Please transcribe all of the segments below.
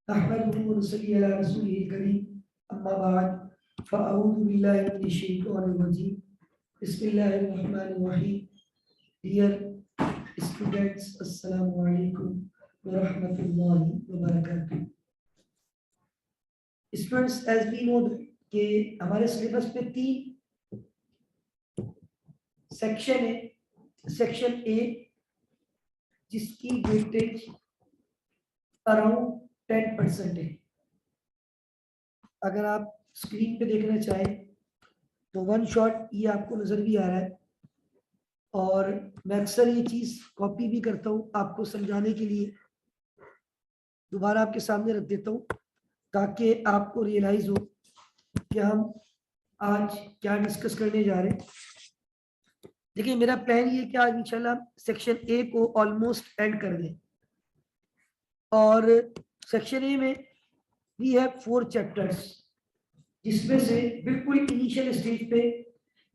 अहमदुहु व नसल्ली अला रसूलिल करीम, अम्मा बाद, फ़अऊज़ु बिल्लाहि मिनश शैतानिर रजीम, बिस्मिल्लाहिर रहमानिर रहीम। डियर स्टूडेंट्स, अस्सलामु अलैकुम व रहमतुल्लाहि व बरकातुहू। स्टूडेंट्स, एज वी नो कि हमारे सिलेबस में 3 सेक्शन है। सेक्शन ए जिसकी वेटेज अराउंड 10% है। अगर आप स्क्रीन पे देखना चाहें तो वन शॉट ये आपको नजर भी आ रहा है, और मैं अक्सर ये चीज कॉपी भी करता हूँ आपको समझाने के लिए, दोबारा आपके सामने रख देता हूँ ताकि आपको रियलाइज हो कि हम आज क्या डिस्कस करने जा रहे हैं। देखिए, मेरा प्लान ये कि आज इंशाल्लाह सेक्शन ए को ऑलमोस्ट एंड कर दें, और सेक्शन ए में वी हैव 4 चैप्टर्स, जिसमें से बिल्कुल इनिशियल स्टेज पे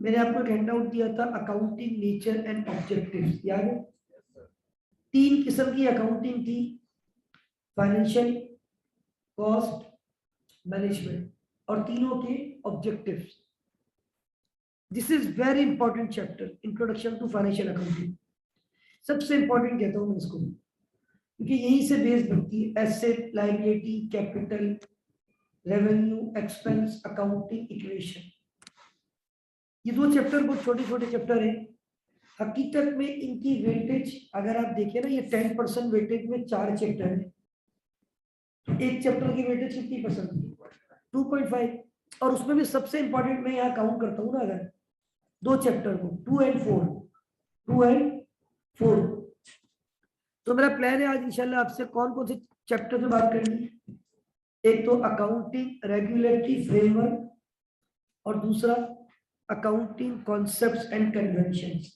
मैंने आपको एक हैंड आउट दिया था, अकाउंटिंग नेचर एंड ऑब्जेक्टिव्स, याद है? 3 किस्म की अकाउंटिंग थी, फाइनेंशियल, कॉस्ट, मैनेजमेंट, और तीनों के objectives. This is very important chapter, introduction to financial accounting. सबसे इंपॉर्टेंट कहता हूँ मैं इसको, क्योंकि यहीं से बेस बनती है asset, liability, capital, revenue, expense, accounting, equation. ये 2 चैप्टर बहुत छोटे छोटे चैप्टर हैं। हकीकत में इनकी वेटेज अगर आप देखें ना, ये 10% वेटेज में 4 चैप्टर है, तो एक चैप्टर की वेटेज कितनी परसेंट? 2.5। और उसमें भी सबसे इंपॉर्टेंट मैं यहाँ काउंट करता हूँ ना, अगर 2 चैप्टर को 2 एंड 4, तो मेरा प्लान है आज इंशाल्लाह आपसे कौन कौन से चैप्टर पे बात करनी है। एक तो अकाउंटिंग रेगुलेटरी फ्रेमवर्क, और दूसरा अकाउंटिंग कॉन्सेप्ट्स एंड कन्वेंशंस।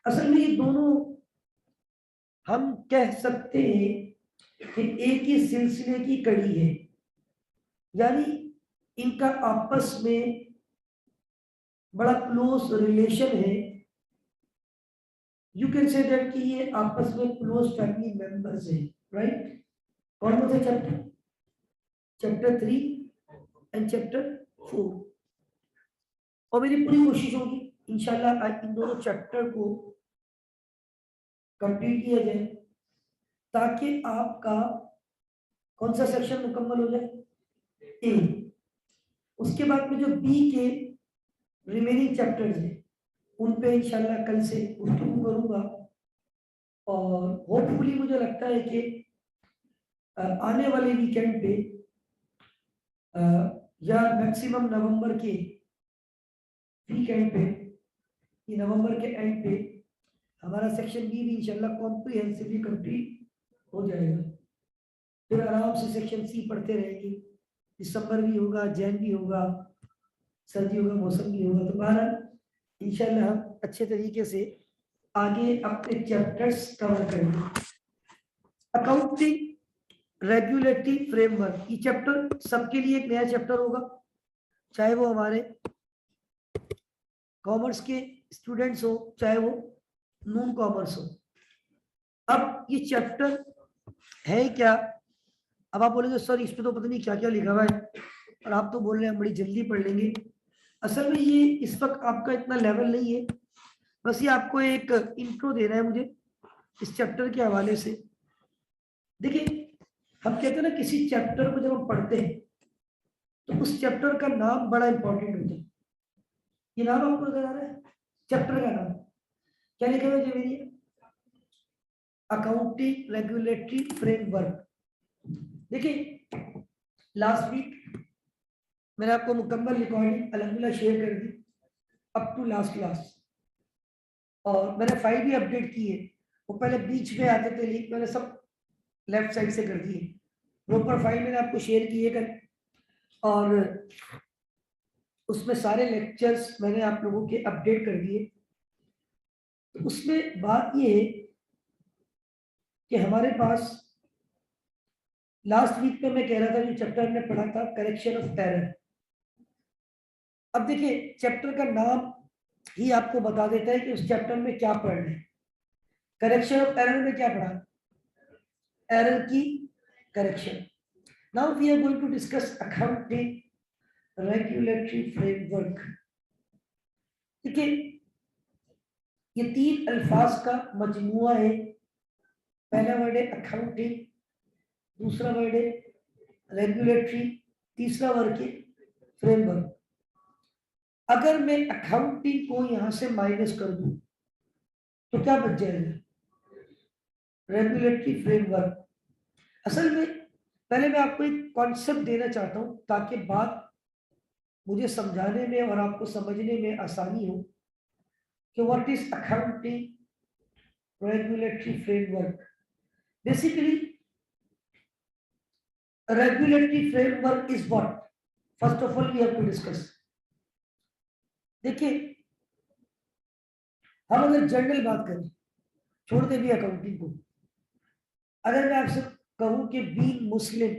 असल में ये दोनों हम कह सकते हैं कि एक ही सिलसिले की कड़ी है, यानी इनका आपस में बड़ा क्लोज रिलेशन है। यू कैन से दैट कि ये आपस में क्लोज फैमिली मेंबर्स हैं, राइट? कौन कौन से चैप्टर? Chapter 3 and chapter 4। और मेरी पूरी कोशिश होगी इंशाल्लाह आज इन दोनों चैप्टर को कंप्लीट किया जाए, ताकि आपका कौन सा सेक्शन मुकम्मल हो जाए? ए। उसके बाद में जो बी के रिमेनिंग चैप्टर्स हैं उन पे इंशाल्लाह कल से गुफ्तगू करूंगा, और होपफुली मुझे लगता है कि आने वाले वीकेंड पे या मैक्सिमम नवंबर के वीकेंड पे, ये नवंबर के एंड पे हमारा सेक्शन बी भी इंशाल्लाह कॉम्प्रिहेंसिवली कंप्लीट हो जाएगा। फिर आराम से सेक्शन सी पढ़ते रहेंगे, दिसंबर भी होगा, जैन भी होगा, सर्दियों का मौसम भी होगा, तो बहरहाल इंशाल्लाह हम अच्छे तरीके से आगे अपने चैप्टर्स कवर करेंगे। अकाउंटिंग रेगुलेटरी फ्रेमवर्क, ये चैप्टर सबके लिए एक नया चैप्टर होगा, चाहे वो हमारे कॉमर्स के स्टूडेंट्स हो, चाहे वो नॉन कॉमर्स हो। अब ये चैप्टर है क्या? अब आप बोलेंगे सर इस पे तो पता नहीं क्या क्या लिखा हुआ है, और आप तो बोल रहे हैं हम बड़ी जल्दी पढ़ लेंगे। असल में ये इस वक्त आपका इतना लेवल नहीं है, बस ये आपको एक इंट्रो दे रहा है मुझे इस चैप्टर के हवाले से। देखिए, हम कहते हैं ना, किसी चैप्टर को जब हम पढ़ते हैं तो उस चैप्टर का नाम बड़ा इंपॉर्टेंट होता है। ये नाम आपको नजर आ रहा है? चैप्टर का नाम क्या लिखा हुआ है जी? Accounting regulatory framework. देखिए, लास्ट वीक मैंने आपको मुकम्मल रिकॉर्डिंग अल्हम्दुलिल्लाह शेयर कर दी अप टू लास्ट क्लास, और मैंने फाइल भी अपडेट की है। वो पहले बीच में आते थे लिंक, मैंने सब लेफ्ट साइड से कर दिए। प्रॉपर फाइल मैंने आपको शेयर की है, और उसमें सारे लेक्चर्स मैंने आप लोगों के अपडेट कर दिए। तो उसमें बात ये है कि हमारे पास लास्ट वीक में मैं कह रहा था, जो चैप्टर हमने पढ़ा था करेक्शन ऑफ एरर। अब देखिए, चैप्टर का नाम ही आपको बता देता है कि उस चैप्टर में क्या पढ़ना है। करेक्शन ऑफ एरर में क्या पढ़ा? एरर की correction. Now we are going to discuss accounting regulatory framework. देखिए, ये 3 अल्फाज का मजमुआ है। पहला वर्ड है अकाउंटिंग, दूसरा वर्ड है रेगुलेटरी, तीसरा वर्ड है फ्रेमवर्क। अगर मैं अकाउंटिंग को यहां से माइनस कर दूं तो क्या बच जाएगा? Regulatory framework. असल में पहले मैं आपको एक कॉन्सेप्ट देना चाहता हूं ताकि बात मुझे समझाने में और आपको समझने में आसानी हो कि what is accounting regulatory framework. Basically regulatory framework is what? First of all we have to discuss. देखिए, हम अगर जनरल बात करें, छोड़ दे भी अकाउंटिंग को, अगर मैं आपसे कहूं कि बीइंग मुस्लिम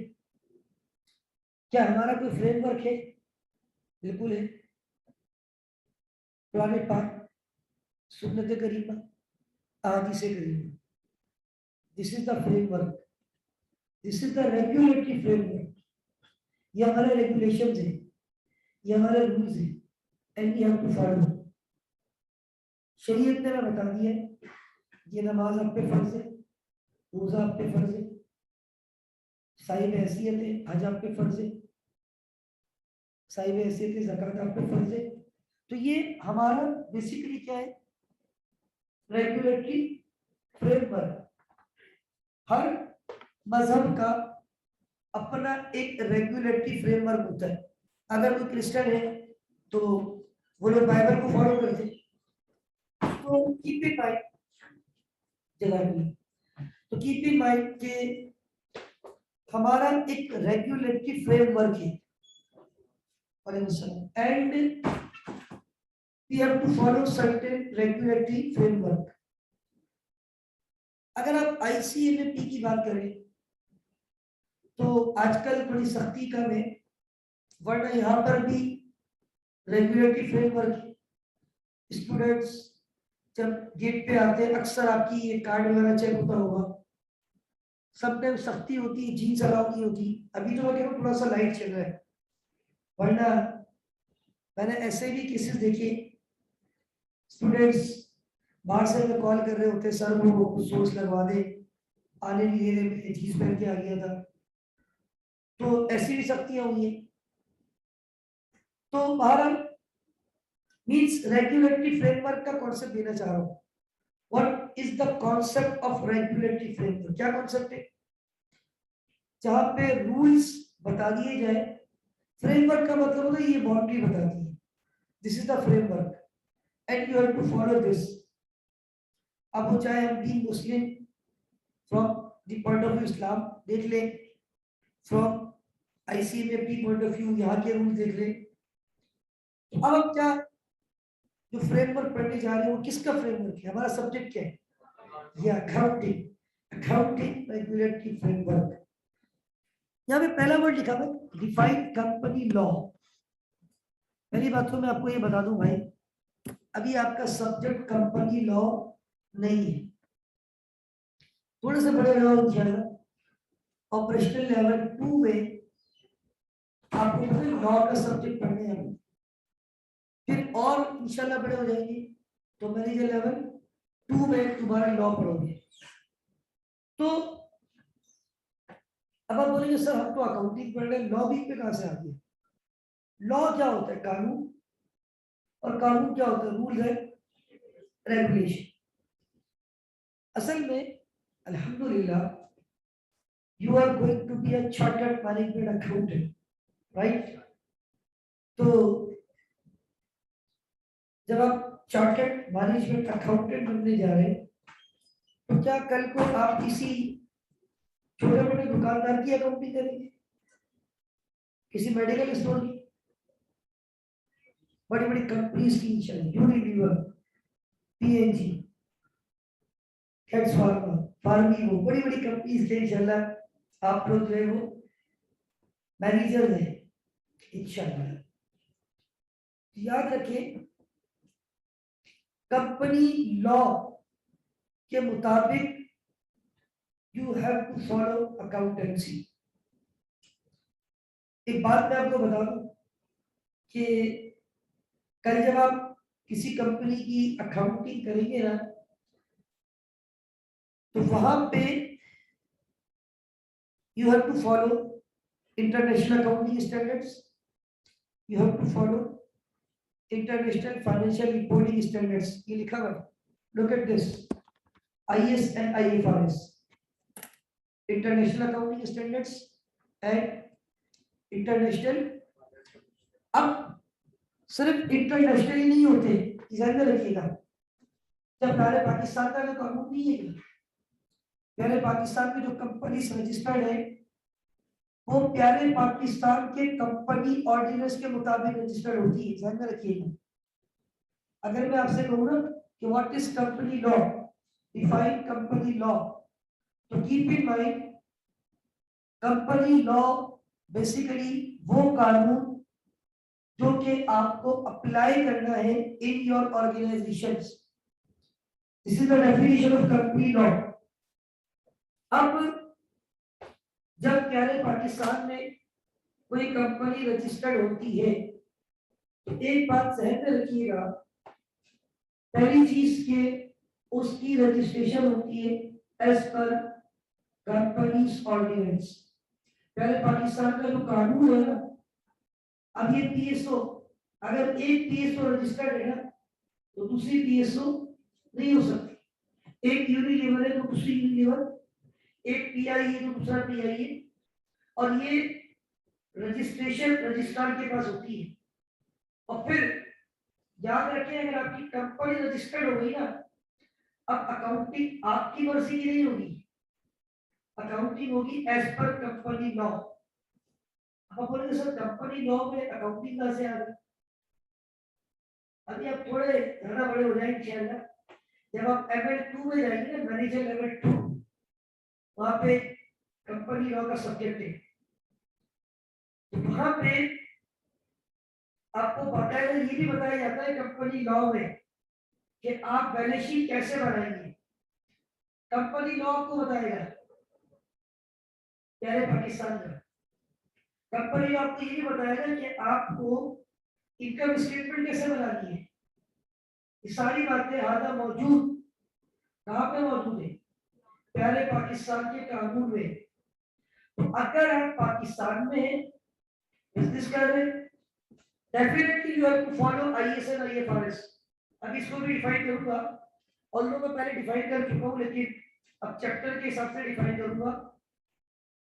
क्या हमारा कोई फ्रेमवर्क है? बिल्कुल है। कुरान पाक, सुन्नत करीमा, अहादीस करीमा, this is the framework, this is the regulatory framework. ये हमारे रेगुलेशंस है, ये हमारे रूल्स है and we have to follow. शरीयत ने बता दिया ये नमाज आप पे फर्ज है, रोजा आप पे फर्ज है, साहिब हैसियत है, हज आप पे फर्ज है, साहिब हैसियत है, ज़कात आप पे फर्ज है। तो ये हमारा बेसिकली क्या है? Regulatory framework. हर मजहब का अपना एक रेगुलेटरी फ्रेमवर्क होता है। अगर कोई क्रिश्चियन है तो वो लोग बाइबल को फॉलो करते हैं, तो कीप इन माइंड तो कीप इन माइंड कि हमारा एक रेगुलेटरी फ्रेमवर्क है and we have to follow certain regulatory framework. अगर आप आईसीएमपी की बात करें तो आजकल थोड़ी सख्ती कम है, वरना यहाँ पर भी रेगुलेटरी फ्रेमवर्क। स्टूडेंट्स जब गेट पे आते हैं अक्सर आपकी ये कार्ड वगैरह चेक होता होगा, सब टाइम सख्ती होती है, जीन्स अलाउ नहीं होती। अभी तो मैं थोड़ा सा लाइट चल रहा है, वरना मैंने ऐसे भी केसेस देखे, स्टूडेंट्स बाहर से हमें कॉल कर रहे होते, सर वो सोच लगवा दे, आने नहीं दे रहे, जीन्स पहन के आ गया था। तो ऐसी भी सख्तियां हुई है। तो बहरहाल मींस रेगुलेटरी फ्रेमवर्क का कॉन्सेप्ट देना चाह रहा हूं। What is the concept of regulatory framework? क्या कॉन्सेप्ट है? जहां पे रूल्स बता दिए जाए। फ्रेमवर्क का मतलब होता है ये बाउंड्री बताती है, this is the framework and you have to follow this. अब वो चाहे हम being Muslim from the point of view Islam देख लें, from ICMP point of view यहाँ के रूल देख लें। अब हम क्या जो फ्रेमवर्क पढ़ने जा रहे हैं वो किसका फ्रेमवर्क है? हमारा सब्जेक्ट क्या है? ये अकाउंटिंग रेगुलेटरी फ्रेमवर्क। यहाँ पे पहला वर्ड लिखा है डिफाइन कंपनी लॉ। पहली बात तो मैं आपको ये बता दूं भाई, अभी आपका सब्जेक्ट कंपनी लॉ नहीं है, थोड़े से बड़े लॉ इंशाल्लाह ऑपरेशनल लेवल 2 में आपको लॉ का सब्जेक्ट पढ़ने हैं, फिर और इंशाल्लाह बड़े हो जाएंगे तो मैनेजर लेवल 2 में तुम्हारा लॉ पढ़ोगे। तो अब आप बोलेंगे सर हम तो अकाउंटिंग पढ़ रहे हैं, लॉ भी पे कहां से आ गया? लॉ क्या होता है? कानून। और कानून क्या होता है? रूल है, रेगुलेशन। असल में अल्हम्दुलिल्लाह you are going to be a chartered management accountant, right? तो जब आप चार्टर्ड मैनेजमेंट अकाउंटेंट बनने जा रहे हैं तो क्या कल को आप किसी छोटे मोटे दुकानदार की अकाउंटिंग करेंगे, किसी मेडिकल स्टोर की, बड़ी बड़ी कंपनीज की, यूनिलीवर, पीएनजी, हेड्स फार्मा, फार्मी, वो बड़ी बड़ी कंपनीज के इंशाल्लाह आप लोग जो है वो मैनेजर हैं इंशाल्लाह। याद रखिए कंपनी लॉ के मुताबिक you have to follow accountancy. एक बात मैं आपको बता दूं कि कल जब आप किसी कंपनी की अकाउंटिंग करेंगे ना, तो वहां पे you have to follow international accounting standards, you have to follow international financial reporting standards. ये लिखा हुआ है, look at this, IAS and IFRS, international accounting standards and international. अब सिर्फ इंटरनेशनल ही नहीं होते, ध्यान में रखिएगा। जब प्यारे पाकिस्तान का कानून नहीं है, प्यारे पाकिस्तान में जो कंपनी रजिस्टर्ड है वो प्यारे पाकिस्तान के कंपनी ऑर्डिनेंस के मुताबिक रजिस्टर्ड होती है, ध्यान में रखिएगा। अगर मैं आपसे कहूँ ना कि what is company law, define company law, तो keep in mind company law basically वो कानून जो कि आपको अप्लाई करना है in your organisations. This is the definition of company law. अब जब प्यारे पाकिस्तान में कोई कंपनी रजिस्टर्ड होती है तो एक बात ध्यान में रखिएगा, पहली चीज के उसकी रजिस्ट्रेशन होती है एज पर कंपनीज ऑर्डिनेंस। पहले पाकिस्तान का जो कानून है ना, अब ये PSO, अगर एक PSO रजिस्टर्ड है ना तो दूसरी PSO नहीं हो सकती। एक यूनिलीवर है तो दूसरी यूनिलीवर, एक PI है तो दूसरा PI है, और ये रजिस्ट्रेशन रजिस्ट्रार के पास होती है। और फिर याद रखें, अगर आपकी कंपनी रजिस्टर्ड हो गई ना, अब अकाउंटिंग आपकी मर्जी की नहीं होगी, अकाउंटिंग होगी एज पर कंपनी लॉ। अब आप बोलेंगे सर कंपनी लॉ में अकाउंटिंग कहां से आ गई? अभी आप थोड़े ज्यादा बड़े हो जाएंगे इंशाल्लाह, जब आप ML2 में जाएंगे ना, मैनेजर लेवल 2, वहां पे कंपनी लॉ का सब्जेक्ट है। तो वहां पे आपको बताया, ये भी बताया जाता है कंपनी लॉ में कि आप बैलेंस शीट कैसे बनाएंगे। कंपनी लॉ आपको बताएगा प्यारे पाकिस्तान का, कंपनी लॉ आपको ये भी बताएगा कि आपको इनकम स्टेटमेंट कैसे बनानी है। ये सारी बातें आधा मौजूद कहां पे मौजूद है? प्यारे पाकिस्तान के कानून में। तो अगर आप पाकिस्तान में बिजनेस कर रहे हैं, definitely you have to follow IAS and IFRS। अब इसको भी डिफाइन करूंगा, और लोगों को पहले डिफाइन कर चुका हूं, लेकिन अब चैप्टर के हिसाब से डिफाइन करूंगा।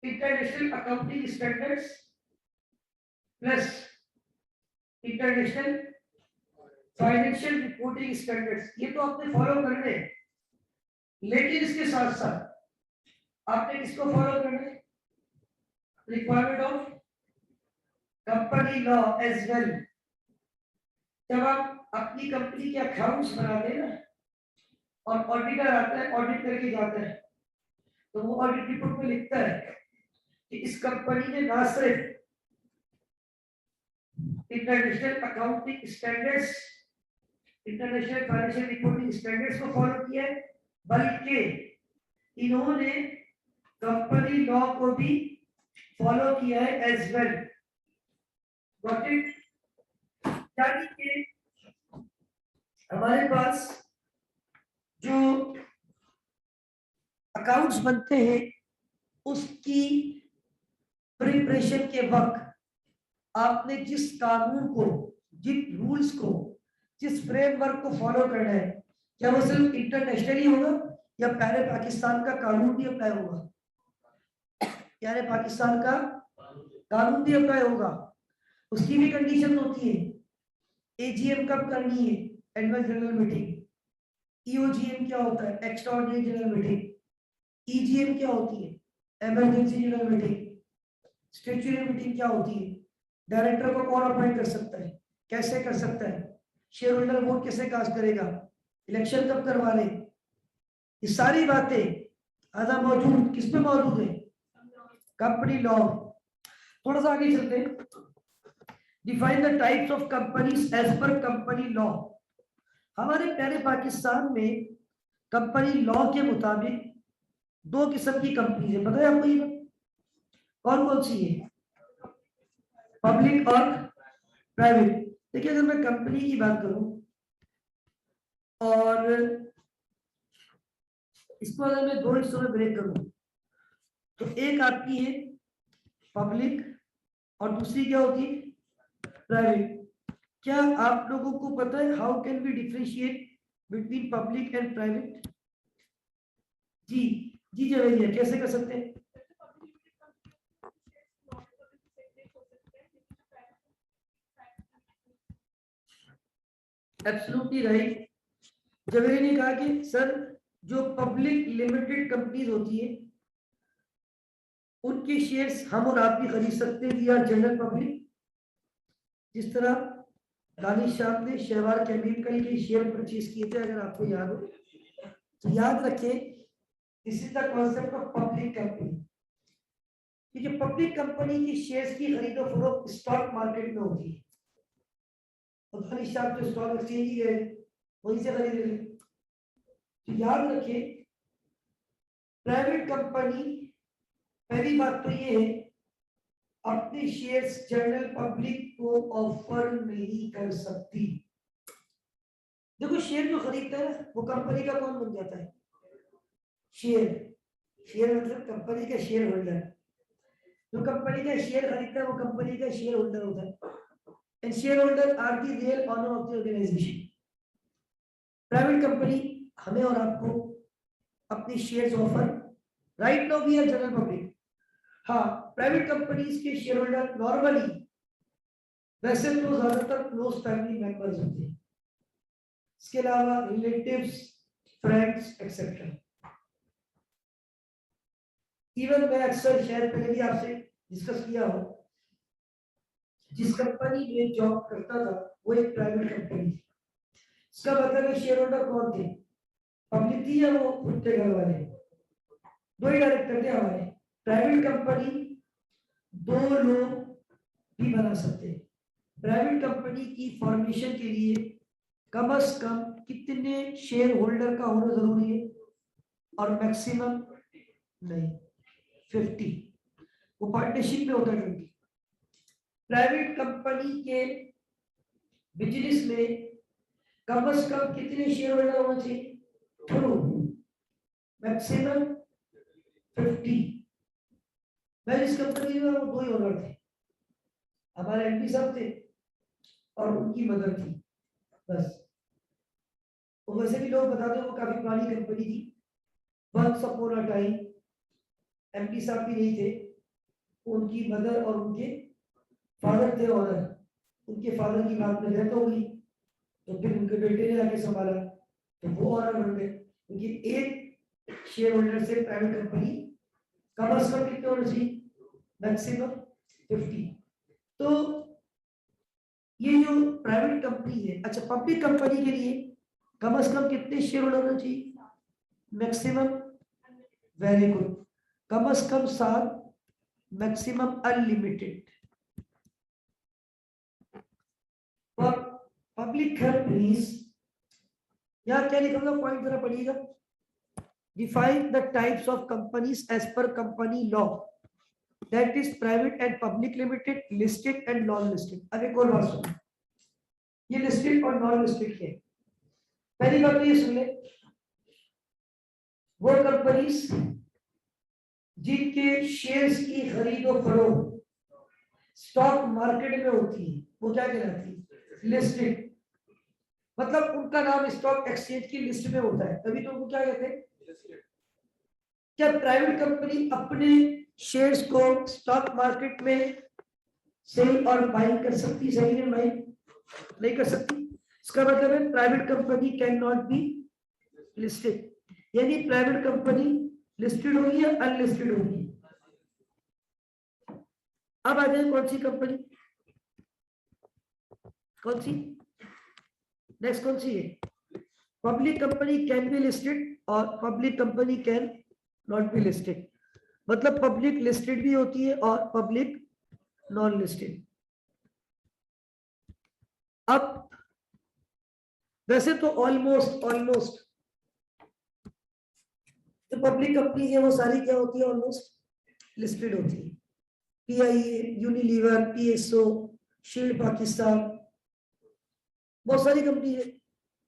International accounting standards plus international financial reporting standards, ये तो आपने फॉलो करने हैं, लेकिन इसके साथ साथ आपने किसको फॉलो करना है? Requirement of company law as well. जब आप अपनी कंपनी के अकाउंट्स बनाते हैं ना, और ऑडिटर आता है, ऑडिट करके जाता है, तो वो ऑडिट रिपोर्ट में लिखता है कि इस कंपनी ने ना सिर्फ international accounting standards, international financial reporting standards को फॉलो किया है, बल्कि इन्होंने कंपनी लॉ को भी फॉलो किया है एज वेल। Got it? यानी कि हमारे पास जो अकाउंट्स बनते हैं उसकी प्रिपरेशन के वक्त आपने जिस कानून को, जिन रूल्स को, जिस फ्रेमवर्क को फॉलो करना है, क्या वो सिर्फ इंटरनेशनली होगा या प्यारे पाकिस्तान का कानून भी अप्लाई होगा? प्यारे पाकिस्तान का कानून भी अप्लाई होगा। उसकी भी कंडीशन होती है। AGM कब करनी है? Annual general meeting. EOGM क्या होता है? Extraordinary general meeting. EGM क्या होती है? Emergency general meeting. Statutory meeting क्या होती है? डायरेक्टर को कौन अपॉइंट कर सकता है, कैसे कर सकता है, शेयर होल्डर वोट कैसे कास्ट करेगा, इलेक्शन कब करवा रहे, ये सारी बातें आधा मौजूद किस पे मौजूद है? Company law. थोड़ा सा आगे चलते हैं। Define the types of companies as per company law. हमारे प्यारे पाकिस्तान में कंपनी लॉ के मुताबिक दो किस्म की कंपनी है, पता है आपको? ये कौन कौन सी है? पब्लिक और प्राइवेट। देखिए अगर मैं कंपनी की बात करूं और इसको अगर मैं दो हिस्सों में ब्रेक करूं तो एक आपकी है पब्लिक और दूसरी क्या होती है प्राइवेट। क्या आप लोगों को पता है how can we differentiate between public and private? जी जी जय कैसे कर सकते हैं? Absolutely right. जवेरी ने कहा कि सर जो पब्लिक लिमिटेड कंपनीज होती है उनके शेयर्स हम और आप भी खरीद सकते हैं या जनरल पब्लिक। जिस तरह दानिश साहब ने शहवार केमिकल के शेयर परचेज किए थे, अगर आपको याद हो तो याद रखें this is the concept of public company. कि जो पब्लिक कंपनी की शेयर्स की खरीदो फरोख्त स्टॉक मार्केट में होती है तो दानिश साहब जो स्टॉक एक्सचेंज ही गए वहीं से खरीद लेंगे। तो याद रखें प्राइवेट कंपनी पहली बात तो ये है अपने शेयर्स जनरल पब्लिक को ऑफर नहीं कर सकती। देखो शेयर जो खरीदता है वो कंपनी का कौन बन जाता है? शेयर। शेयर मतलब कंपनी का शेयर होल्डर। जो कंपनी का शेयर खरीदता है वो कंपनी का शेयर होल्डर होता है and share holder are the real owner of the organisation. Private company हमें और आपको अपनी shares offer right now we are general public. हाँ प्राइवेट कंपनीज के शेयर होल्डर नॉर्मली वैसे तो ज्यादातर क्लोज फैमिली मेंबर्स होते हैं, इसके अलावा रिलेटिव्स फ्रेंड्स एक्सेट्रा। इवन मैं अक्सर शायद पहले भी आपसे डिस्कस किया हो, जिस कंपनी में जॉब करता था वो एक प्राइवेट कंपनी थी। इसका मतलब है शेयर होल्डर कौन थे? पब्लिक थी या वो खुद के घर वाले? दो ही डायरेक्टर थे हमारे। प्राइवेट कंपनी दो लोग भी बना सकते हैं। प्राइवेट कंपनी की फॉर्मेशन के लिए कम से कम कितने शेयर होल्डर का होना जरूरी है? और मैक्सिमम नहीं 50। वो पार्टनरशिप में होता है। प्राइवेट कंपनी के बिजनेस में कम से कम कितने शेयर होल्डर होना चाहिए? Through maximum 50। मैं जिस कंपनी में वो दो ही ओनर थे, हमारे एमडी साहब थे और उनकी मदर थी बस। तो वैसे भी लोग बताते हैं वो काफी पुरानी कंपनी थी। Once upon a time MD साहब भी नहीं थे, उनकी मदर और उनके फादर थे ओनर। उनके फादर की बात में डेथ हो गई तो फिर उनके बेटे ने आके संभाला तो वो ओनर बन गए। क्योंकि एक शेयर होल्डर से प्राइवेट कंपनी कम से कम कितने होना चाहिए? मैक्सिमम 50। तो ये जो प्राइवेट कंपनी है, अच्छा पब्लिक कंपनी के लिए कम से कम कितने शेयर होल्डर होना चाहिए? मैक्सिमम, वेरी गुड, कम से कम 7, मैक्सिमम अनलिमिटेड। पब्लिक कंपनीज यहाँ क्या लिखा होगा पॉइंट जरा पढ़िएगा। Define the types of companies as per company law, that is private and public limited, listed and non listed. अब एक और बात सुनो, ये लिस्टेड और नॉन लिस्टेड है। पहली बात तो ये सुन ले, वो कंपनीज जिनके शेयर्स की खरीदो फरोख्त स्टॉक मार्केट में होती है वो क्या कहलाती है? लिस्टेड। मतलब उनका नाम स्टॉक एक्सचेंज की लिस्ट में होता है, तभी तो उनको क्या कहते हैं? क्या प्राइवेट कंपनी अपने शेयर्स को स्टॉक मार्केट में सेल और बाइंग कर सकती? सही है भाई? नहीं कर सकती। इसका मतलब है private company can not be listed. यानी प्राइवेट कंपनी लिस्टेड होगी या अनलिस्टेड होगी? अब आ जाए कौन सी कंपनी, कौन सी नेक्स्ट कौन सी है? Public company can be listed और public company can not be listed. मतलब पब्लिक लिस्टेड भी होती है और पब्लिक नॉन लिस्टेड। अब वैसे तो ऑलमोस्ट जो पब्लिक कंपनी है वो सारी क्या होती है? ऑलमोस्ट लिस्टेड होती है। PIA, Unilever, PSO, shield Pakistan, बहुत सारी कंपनी है।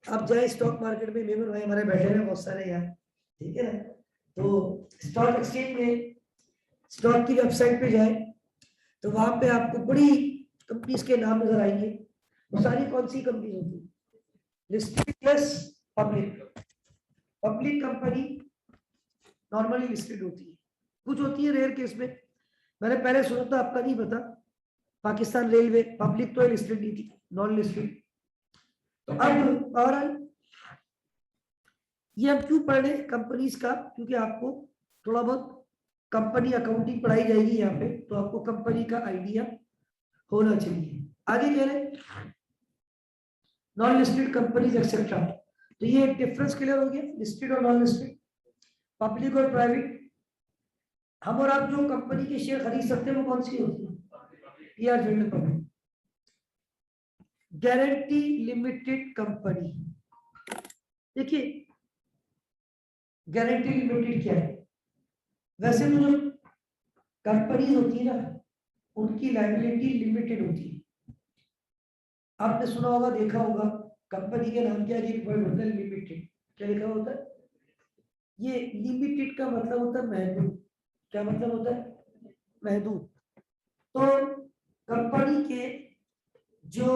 आप जाए स्टॉक मार्केट में, मेमन भाई हमारे बैठे हैं बहुत सारे यहाँ, ठीक है ना। तो स्टॉक एक्सचेंज में स्टॉक की वेबसाइट पे जाए तो वहां पे आपको बड़ी कंपनीज के नाम नजर आएंगे। वो सारी कौन सी कंपनी होती है? Listed plus public. Public company normally listed होती है, कुछ होती है रेयर केस में। मैंने पहले सुना था, आपका नहीं पता, पाकिस्तान रेलवे पब्लिक तो लिस्टेड नहीं थी, नॉन लिस्टेड। तो अब और ये हम क्यों पढ़ रहे कंपनीज का? क्योंकि आपको थोड़ा बहुत कंपनी अकाउंटिंग पढ़ाई जाएगी यहाँ पे, तो आपको कंपनी का आइडिया होना चाहिए। आगे कह रहे नॉन लिस्टेड कंपनीज एक्सेट्रा। तो ये एक डिफरेंस क्लियर हो गया, लिस्टेड और नॉन लिस्टेड, पब्लिक और प्राइवेट। हम और आप जो कंपनी के शेयर खरीद सकते हैं वो कौन सी होती है? PR general public. Guarantee limited company, देखिए गारंटी लिमिटेड क्या है? वैसे तो जो कंपनी होती है ना, उनकी लायबिलिटी लिमिटेड होती है। आपने सुना होगा, देखा होगा, कंपनी के नाम क्या है? लिमिटेड। क्या लिखा होता है? ये लिमिटेड का मतलब होता है महदूद। क्या मतलब होता है? महदूद। तो कंपनी के जो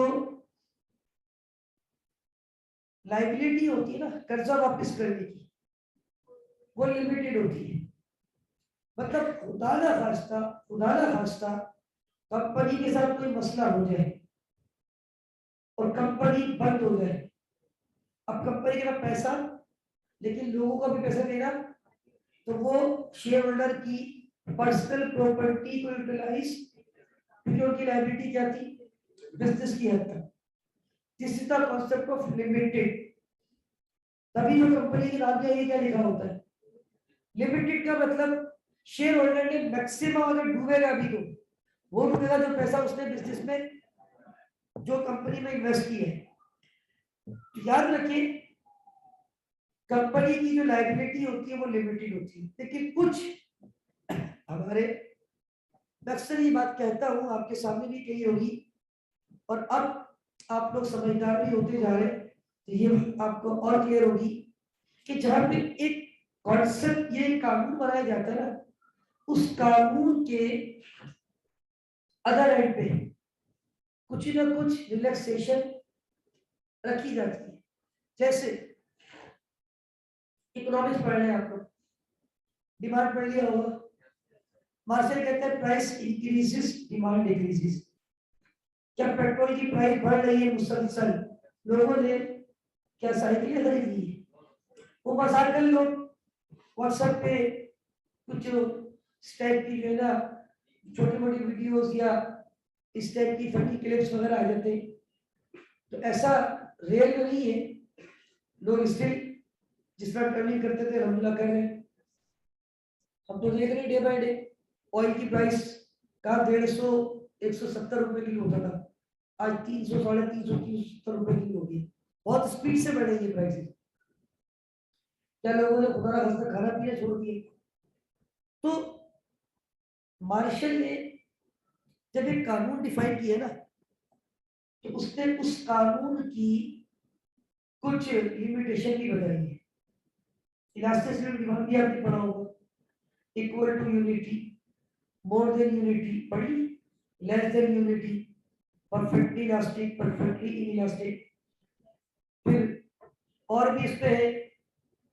लायबिलिटी होती है ना, कर्जा वापस करने की, वो लिमिटेड होती है। मतलब खुदा ना खास्ता कंपनी के साथ कोई मसला हो जाए और कंपनी बंद हो जाए, अब कंपनी के पास पैसा, लेकिन लोगों को भी पैसा देना, तो वो शेयर होल्डर की पर्सनल प्रॉपर्टी को यूटिलाइज, क्योंकि उनकी लायबिलिटी क्या थी? बिजनेस की हद तक। This is the concept of limited. तभी जो कंपनी के नाम ये क्या लिखा होता है? लिमिटेड का मतलब शेयर होल्डर ने मैक्सिमम अगर डूबेगा भी तो वो डूबेगा जो पैसा उसने बिजनेस में, जो कंपनी में इन्वेस्ट किया है। तो याद रखिए, कंपनी की जो लायबिलिटी होती है वो लिमिटेड होती है, लेकिन कुछ हमारे, अक्सर ये बात कहता हूं, आपके सामने भी कही होगी, और अब आप लोग समझदार भी होते जा रहे, तो ये आपको और क्लियर होगी कि जहां पे एक कॉन्सेप्ट, ये कानून बनाया जाता है ना, उस कानून के अदर एंड पे कुछ ना कुछ रिलैक्सेशन रखी जाती है। जैसे इकोनॉमिक्स पढ़ रहे हैं आप लोग, डिमांड पढ़ लिया होगा। मार्शल कहते हैं प्राइस इंक्रीजेस, डिमांड डिक्रीजेस। जब पेट्रोल की प्राइस बढ़ रही है मुसलसल, लोगों ने क्या साइकिलें खरीद ली? वो बाजार कर लोग व्हाट्सएप पे कुछ इस टाइप की जो है ना छोटी मोटी वीडियोस या इस टाइप की फनी क्लिप्स वगैरह आ जाते हैं। तो ऐसा रियल में नहीं है, लोग स्टिल जिस तरह ट्रेवलिंग करते थे हमला कर रहे हैं। हम तो देख रहे हैं डे बाय डे ऑयल की प्राइस का 150 170 रुपए किलो होता था, आज 300 350 370 रुपए किलो हो गई। बहुत स्पीड से बढ़ रही है प्राइसेस। क्या लोगों ने खुदा खाना खाना पीना छोड़ दिए? तो मार्शल ने जब एक कानून डिफाइन किया ना, तो उसने उस कानून की कुछ लिमिटेशन भी बताई है। इलास्टिसिटी डिमांड भी आपने पढ़ा होगा, equal to unity, more than unity पढ़ी, less than unity, perfectly elastic, perfectly inelastic. फिर और भी इस पे है,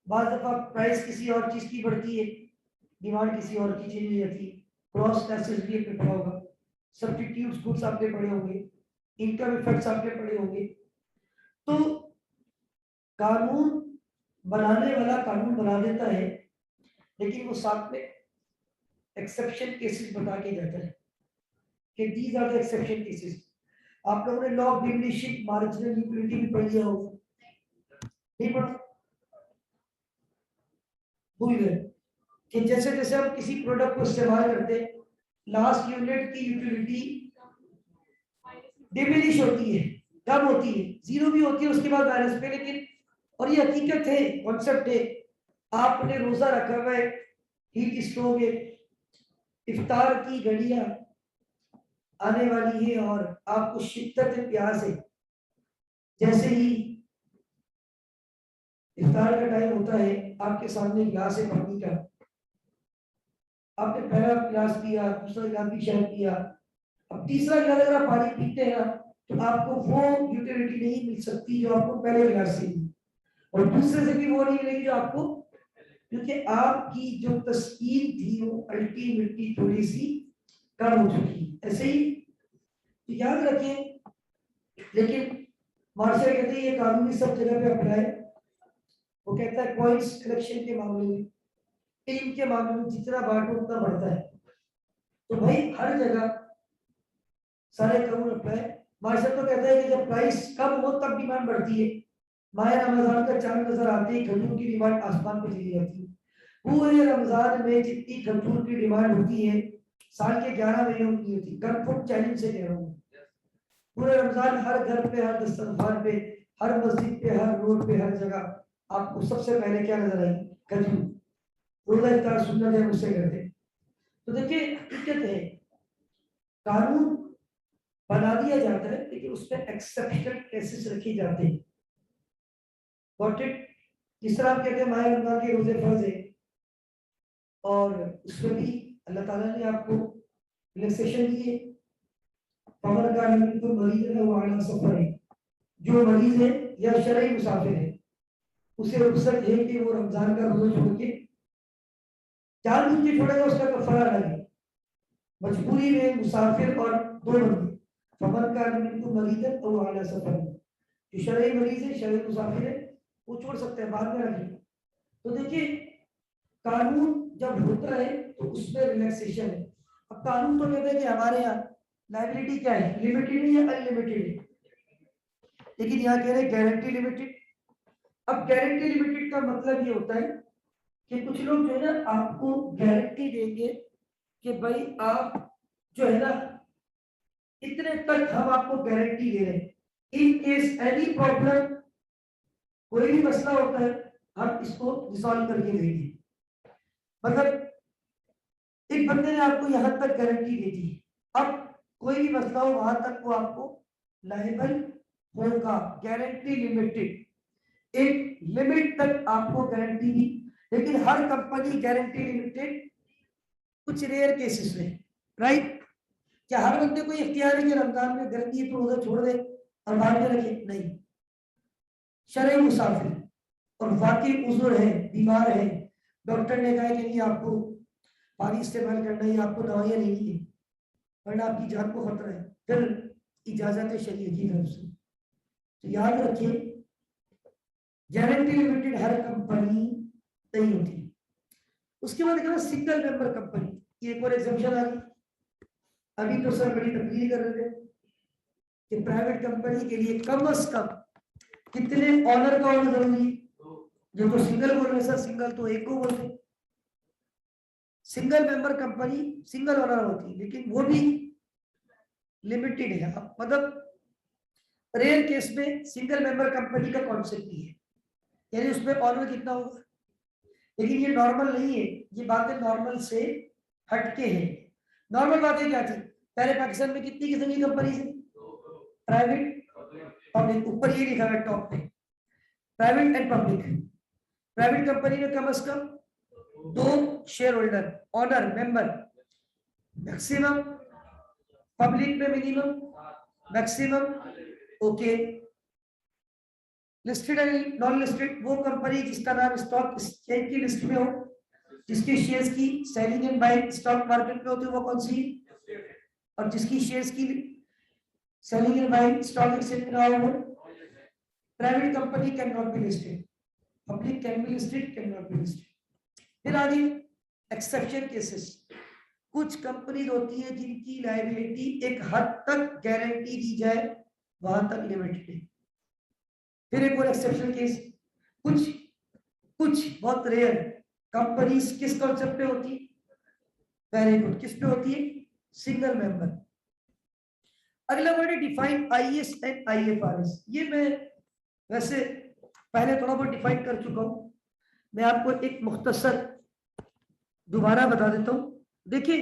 बाद दफा प्राइस किसी और चीज की बढ़ती है, डिमांड किसी और की चीज हो जाती है। क्रॉस नेसेसिटी आपने पढ़ा होगा, सब्स्टिट्यूट्स गुड्स आपने पढ़े होंगे, इनकम इफेक्ट्स आपने पढ़े होंगे। तो कानून बनाने वाला कानून बना देता है, लेकिन वो साथ में एक्सेप्शन केसेस बता के जाता है कि these are the exception cases. आप लोगों ने law of diminishing marginal utility भी पढ़ लिया होगा, नहीं पढ़ा? भूल गए कि जैसे जैसे हम किसी प्रोडक्ट को इस्तेमाल करते हैं, लास्ट यूनिट की यूटिलिटी डिमिनिश होती है, कम होती है, जीरो भी होती है उसके बाद माइनस पे। लेकिन और ये हकीकत है, कॉन्सेप्ट है। आपने रोजा रखा हुआ है, हीट स्ट्रोक है, इफ्तार की घड़ियां आने वाली है और आपको शिद्दत प्यास है। जैसे ही इफ्तार का टाइम होता है, आपके सामने गिलास है पानी का, आपने पहला गिलास पिया, दूसरा गिलास भी शायद पिया, अब तीसरा गिलास अगर आप पानी पीते हैं तो आपको वो यूटिलिटी नहीं मिल सकती जो आपको पहले गिलास से मिली, और दूसरे से भी वो नहीं मिलेगी जो आपको, क्योंकि आपकी जो तस्कीन थी वो अल्टीमेटली थोड़ी सी कम हो चुकी है। ऐसे ही तो याद रखें, लेकिन मार्शल कहते हैं ये कानूनी सब जगह पे अप्लाई। वो कहता है पॉइंट्स कलेक्शन के मामले में, टीम के मामले में जितना बांटो उतना बढ़ता है। तो भाई हर जगह सारे कानून अप्लाई। मार्शल तो कहता है कि जब प्राइस कम हो तब डिमांड बढ़ती है। माह रमजान का चांद नजर आते ही खजूर की डिमांड आसमान पर चली जाती है। पूरे रमजान में जितनी खजूर की डिमांड होती है साल के 11 महीनों की होती है। गनफुट चैलेंज से कह रहा हूँ, पूरे रमजान हर घर पे, हर दस्तरखान पे, हर मस्जिद पे, हर रोड पे, हर जगह आपको सबसे पहले क्या नजर आई? खजूर। रोजा इफ्तार सुन्नत है, उससे करते। तो देखिए हकीकत है, कानून बना दिया जाता है लेकिन उसमें एक्सेप्शनल केसेस रखे जाते हैं। Got it? जिस तरह आप कहते हैं माह रमजान के रोजे फर्ज है और उसमें भी अल्लाह ताला ने आपको रिलैक्सेशन दी है। पवन का तो मरीज है वो आला सफर है, जो मरीज है या शरई मुसाफिर है उसे रुखसत है कि वो रमजान का रोजा छोड़ के जानबूझ के छोड़ेगा, उसका कफारा लगे। मजबूरी में मुसाफिर और दो बंदे, पवन का तो मरीज है तो आला सफर है, जो शरई मरीज है, शरई मुसाफिर है, वो छोड़ सकते हैं, बाद में रखें। तो देखिए कानून जब होता है तो उसमें रिलैक्सेशन है। अब कानून तो कहते हैं कि हमारे यहाँ लायबिलिटी क्या है, लिमिटेड है या अनलिमिटेड है, लेकिन यहाँ कह रहे हैं गारंटी लिमिटेड। अब गारंटी लिमिटेड का मतलब ये होता है कि कुछ लोग जो है ना आपको गारंटी देंगे कि भाई आप जो है ना इतने तक हम आपको गारंटी दे रहे हैं, इन केस एनी प्रॉब्लम, कोई भी मसला होता है हम इसको रिजॉल्व करके देंगे। मतलब एक बंदे ने आपको यहां तक गारंटी दे दी, अब कोई भी मसला हो वहां तक वो आपको लायबल होगा। गारंटी लिमिटेड, एक लिमिट तक आपको गारंटी दी, लेकिन हर कंपनी गारंटी लिमिटेड कुछ रेयर केसेस में, राइट? क्या हर बंदे को इख्तियार है कि रमजान में गर्मी है तो रोजा छोड़ दे और बाद में रखे? नहीं। शरई मुसाफिर और वाकई उज़्र है, बीमार है, डॉक्टर ने कहा कि नहीं आपको पानी इस्तेमाल करना है, आपको दवाइयां लेनी है वरना आपकी जान को खतरा है, फिर इजाजत शरीयत की तरफ से। तो याद रखिए गारंटी लिमिटेड हर कंपनी नहीं होती। उसके बाद कहना सिंगल मेंबर कंपनी, ये एक और एग्जाम्पशन आ गई। अभी तो सर बड़ी तकलीफ कर रहे थे कि प्राइवेट कंपनी के लिए कम से कम कितने ऑनर का होना जरूरी है। जो तो सिंगल बोल रहे सर, सिंगल तो एक को बोलते, single member company single owner होती है, लेकिन वो भी लिमिटेड है। मतलब रेयर केस में सिंगल मेंबर कंपनी का कॉन्सेप्ट ही है, यानी उसमें ऑनर कितना होगा, लेकिन ये नॉर्मल नहीं है, ये बातें नॉर्मल से हटके हैं। नॉर्मल बातें क्या थी? पहले पाकिस्तान में कितनी किस्म की कंपनी है? प्राइवेट, पब्लिक, ऊपर ये लिखा है टॉप पे, private and public. Private company में कम से कम 2 shareholder, owner, member maximum, public में minimum, maximum. Okay, listed and non listed, वो कंपनी जिसका नाम स्टॉक एक्सचेंज की लिस्ट में हो, जिसकी शेयर्स की selling and buying stock market में होती है, वो कौन सी? और जिसकी शेयर्स की selling and buying stock exchange में ना हो, private company can not be listed, public can be listed, can not be listed. फिर आगे एक्सेप्शन केसेस, कुछ कंपनी होती है जिनकी लायबिलिटी एक हद तक गारंटी दी जाए वहां तक लिमिटेड है। फिर एक और एक्सेप्शन केस, कुछ कुछ बहुत रेयर कंपनीज किस कॉन्सेप्ट पे होती है? वेरी गुड, किस पे होती है? Single member. अगला वर्ड है डिफाइन आईएएस एंड आईएफआरएस। ये मैं वैसे पहले थोड़ा बहुत डिफाइन कर चुका हूं, मैं आपको एक मुख्तसर दोबारा बता देता हूं। देखिए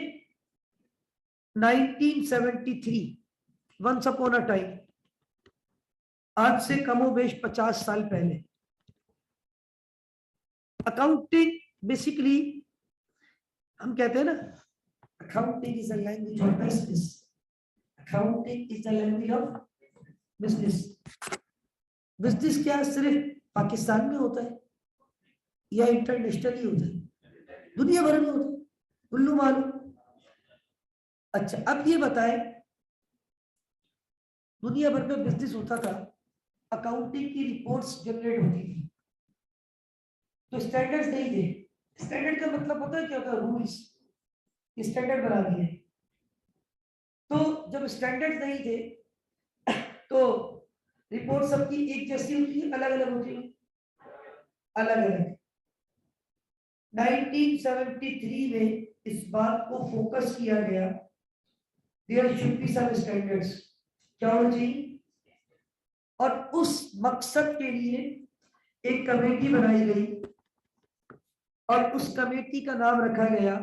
1973, वंस अपॉन अ टाइम, आज से कमोबेश 50 साल पहले, अकाउंटिंग बेसिकली हम कहते हैं ना, accounting is the language of business, accounting is the language of business. Business क्या सिर्फ पाकिस्तान में होता है या इंटरनेशनली होता है? दुनिया भर में होता है, कुल्लू मालूम। अच्छा, अब ये बताएं, दुनिया भर में बिजनेस होता था, अकाउंटिंग की रिपोर्ट्स जनरेट होती थी, तो स्टैंडर्ड्स नहीं थे। स्टैंडर्ड का मतलब पता है क्या होता है? रूल्स, स्टैंडर्ड बना दिए। तो जब स्टैंडर्ड नहीं थे तो रिपोर्ट सबकी एक जैसी होती है, अलग अलग होती है, अलग अलग। 1973 में इस बात को फोकस किया गया, there should be some standards, क्या होना चाहिए, और उस मकसद के लिए एक कमेटी बनाई गई और उस कमेटी का नाम रखा गया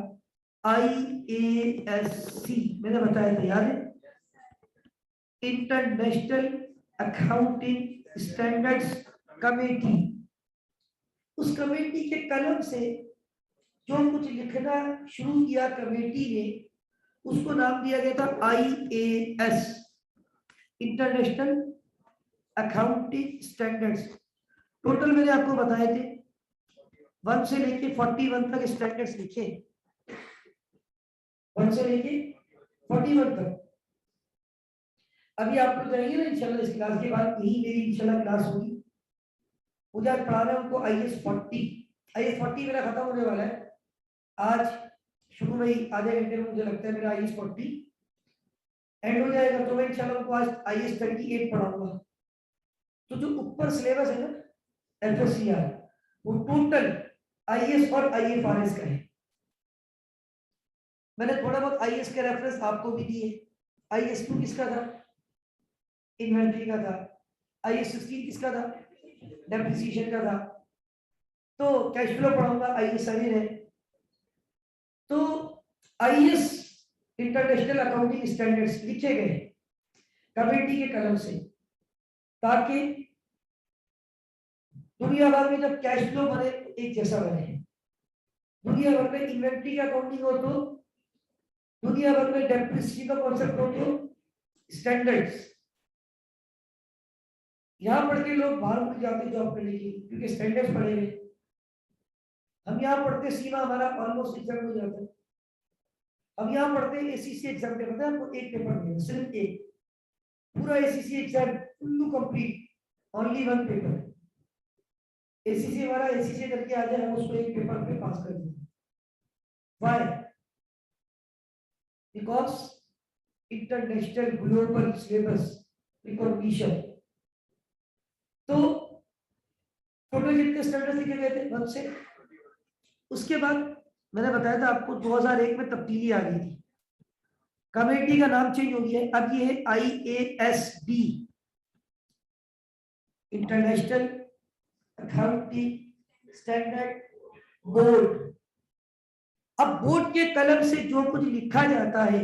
IASC। मैंने बताया था, याद है? International accounting standards committee. उस कमेटी के कलम से जो कुछ लिखना शुरू किया कमेटी ने, उसको नाम दिया गया था IAS, international accounting standards. Total मैंने आपको बताए थे 1 से लेके 41 तक स्टैंडर्ड्स लिखे, 1 से लेके 41 तक। अभी आप लोग जाएंगे ना इंशाल्लाह, इस क्लास के बाद यही मेरी इंशाल्लाह क्लास होगी, मुझे आज पढ़ाना है उनको IS40 मेरा खत्म होने वाला है आज, शुरू में ही आधे घंटे में मुझे लगता है मेरा IS40 एंड हो जाएगा, तो मैं इंशाल्लाह उनको आज IS38 पढ़ाऊंगा। तो जो ऊपर सिलेबस है ना FSCR, वो टोटल IS और IFRS का है। मैंने थोड़ा बहुत IS के रेफरेंस आपको भी दिए। IS2 किसका था? इन्वेंटरी का था। IS16 किसका था? डेप्रिसिएशन का था। तो कैश फ्लो पढ़ाऊंगा, IS7 है। तो IS इंटरनेशनल अकाउंटिंग स्टैंडर्ड्स लिखे गए कमेटी के कलम से, ताकि दुनिया भर में जब कैश फ्लो बने तो एक जैसा बने। दुनिया भर में इन्वेंटरी का अकाउंटिंग हो तो, दुनिया भर में डेप्रिसिएशन का कॉन्सेप्ट हो तो स्टैंडर्ड्स। यहां पढ़ के लोग बाहर उठ जाते जॉब करने के लिए, क्योंकि स्टैंडर्ड्स पढ़े हुए। हम यहाँ पढ़ते सीमा हमारा ऑलमोस्ट एग्जाम हो जाता है। हम यहाँ पढ़ते ACC एग्जाम पे, पता है आपको, एक पेपर देना, सिर्फ एक, पूरा ACC exam fully complete, only 1 paper. ACC हमारा ACC करके आ जाए, हम उसको एक पेपर पे पास कर देंगे। Why? Because international global syllabus recognition. तो टोटल कितने स्टैंडर्ड लिखे गए थे? 1 से। उसके बाद मैंने बताया था आपको 2001 में तब्दीली आ गई थी, कमेटी का नाम चेंज हो गया है, अब ये है IASB, international accounting standard board. अब बोर्ड के कलम से जो कुछ लिखा जाता है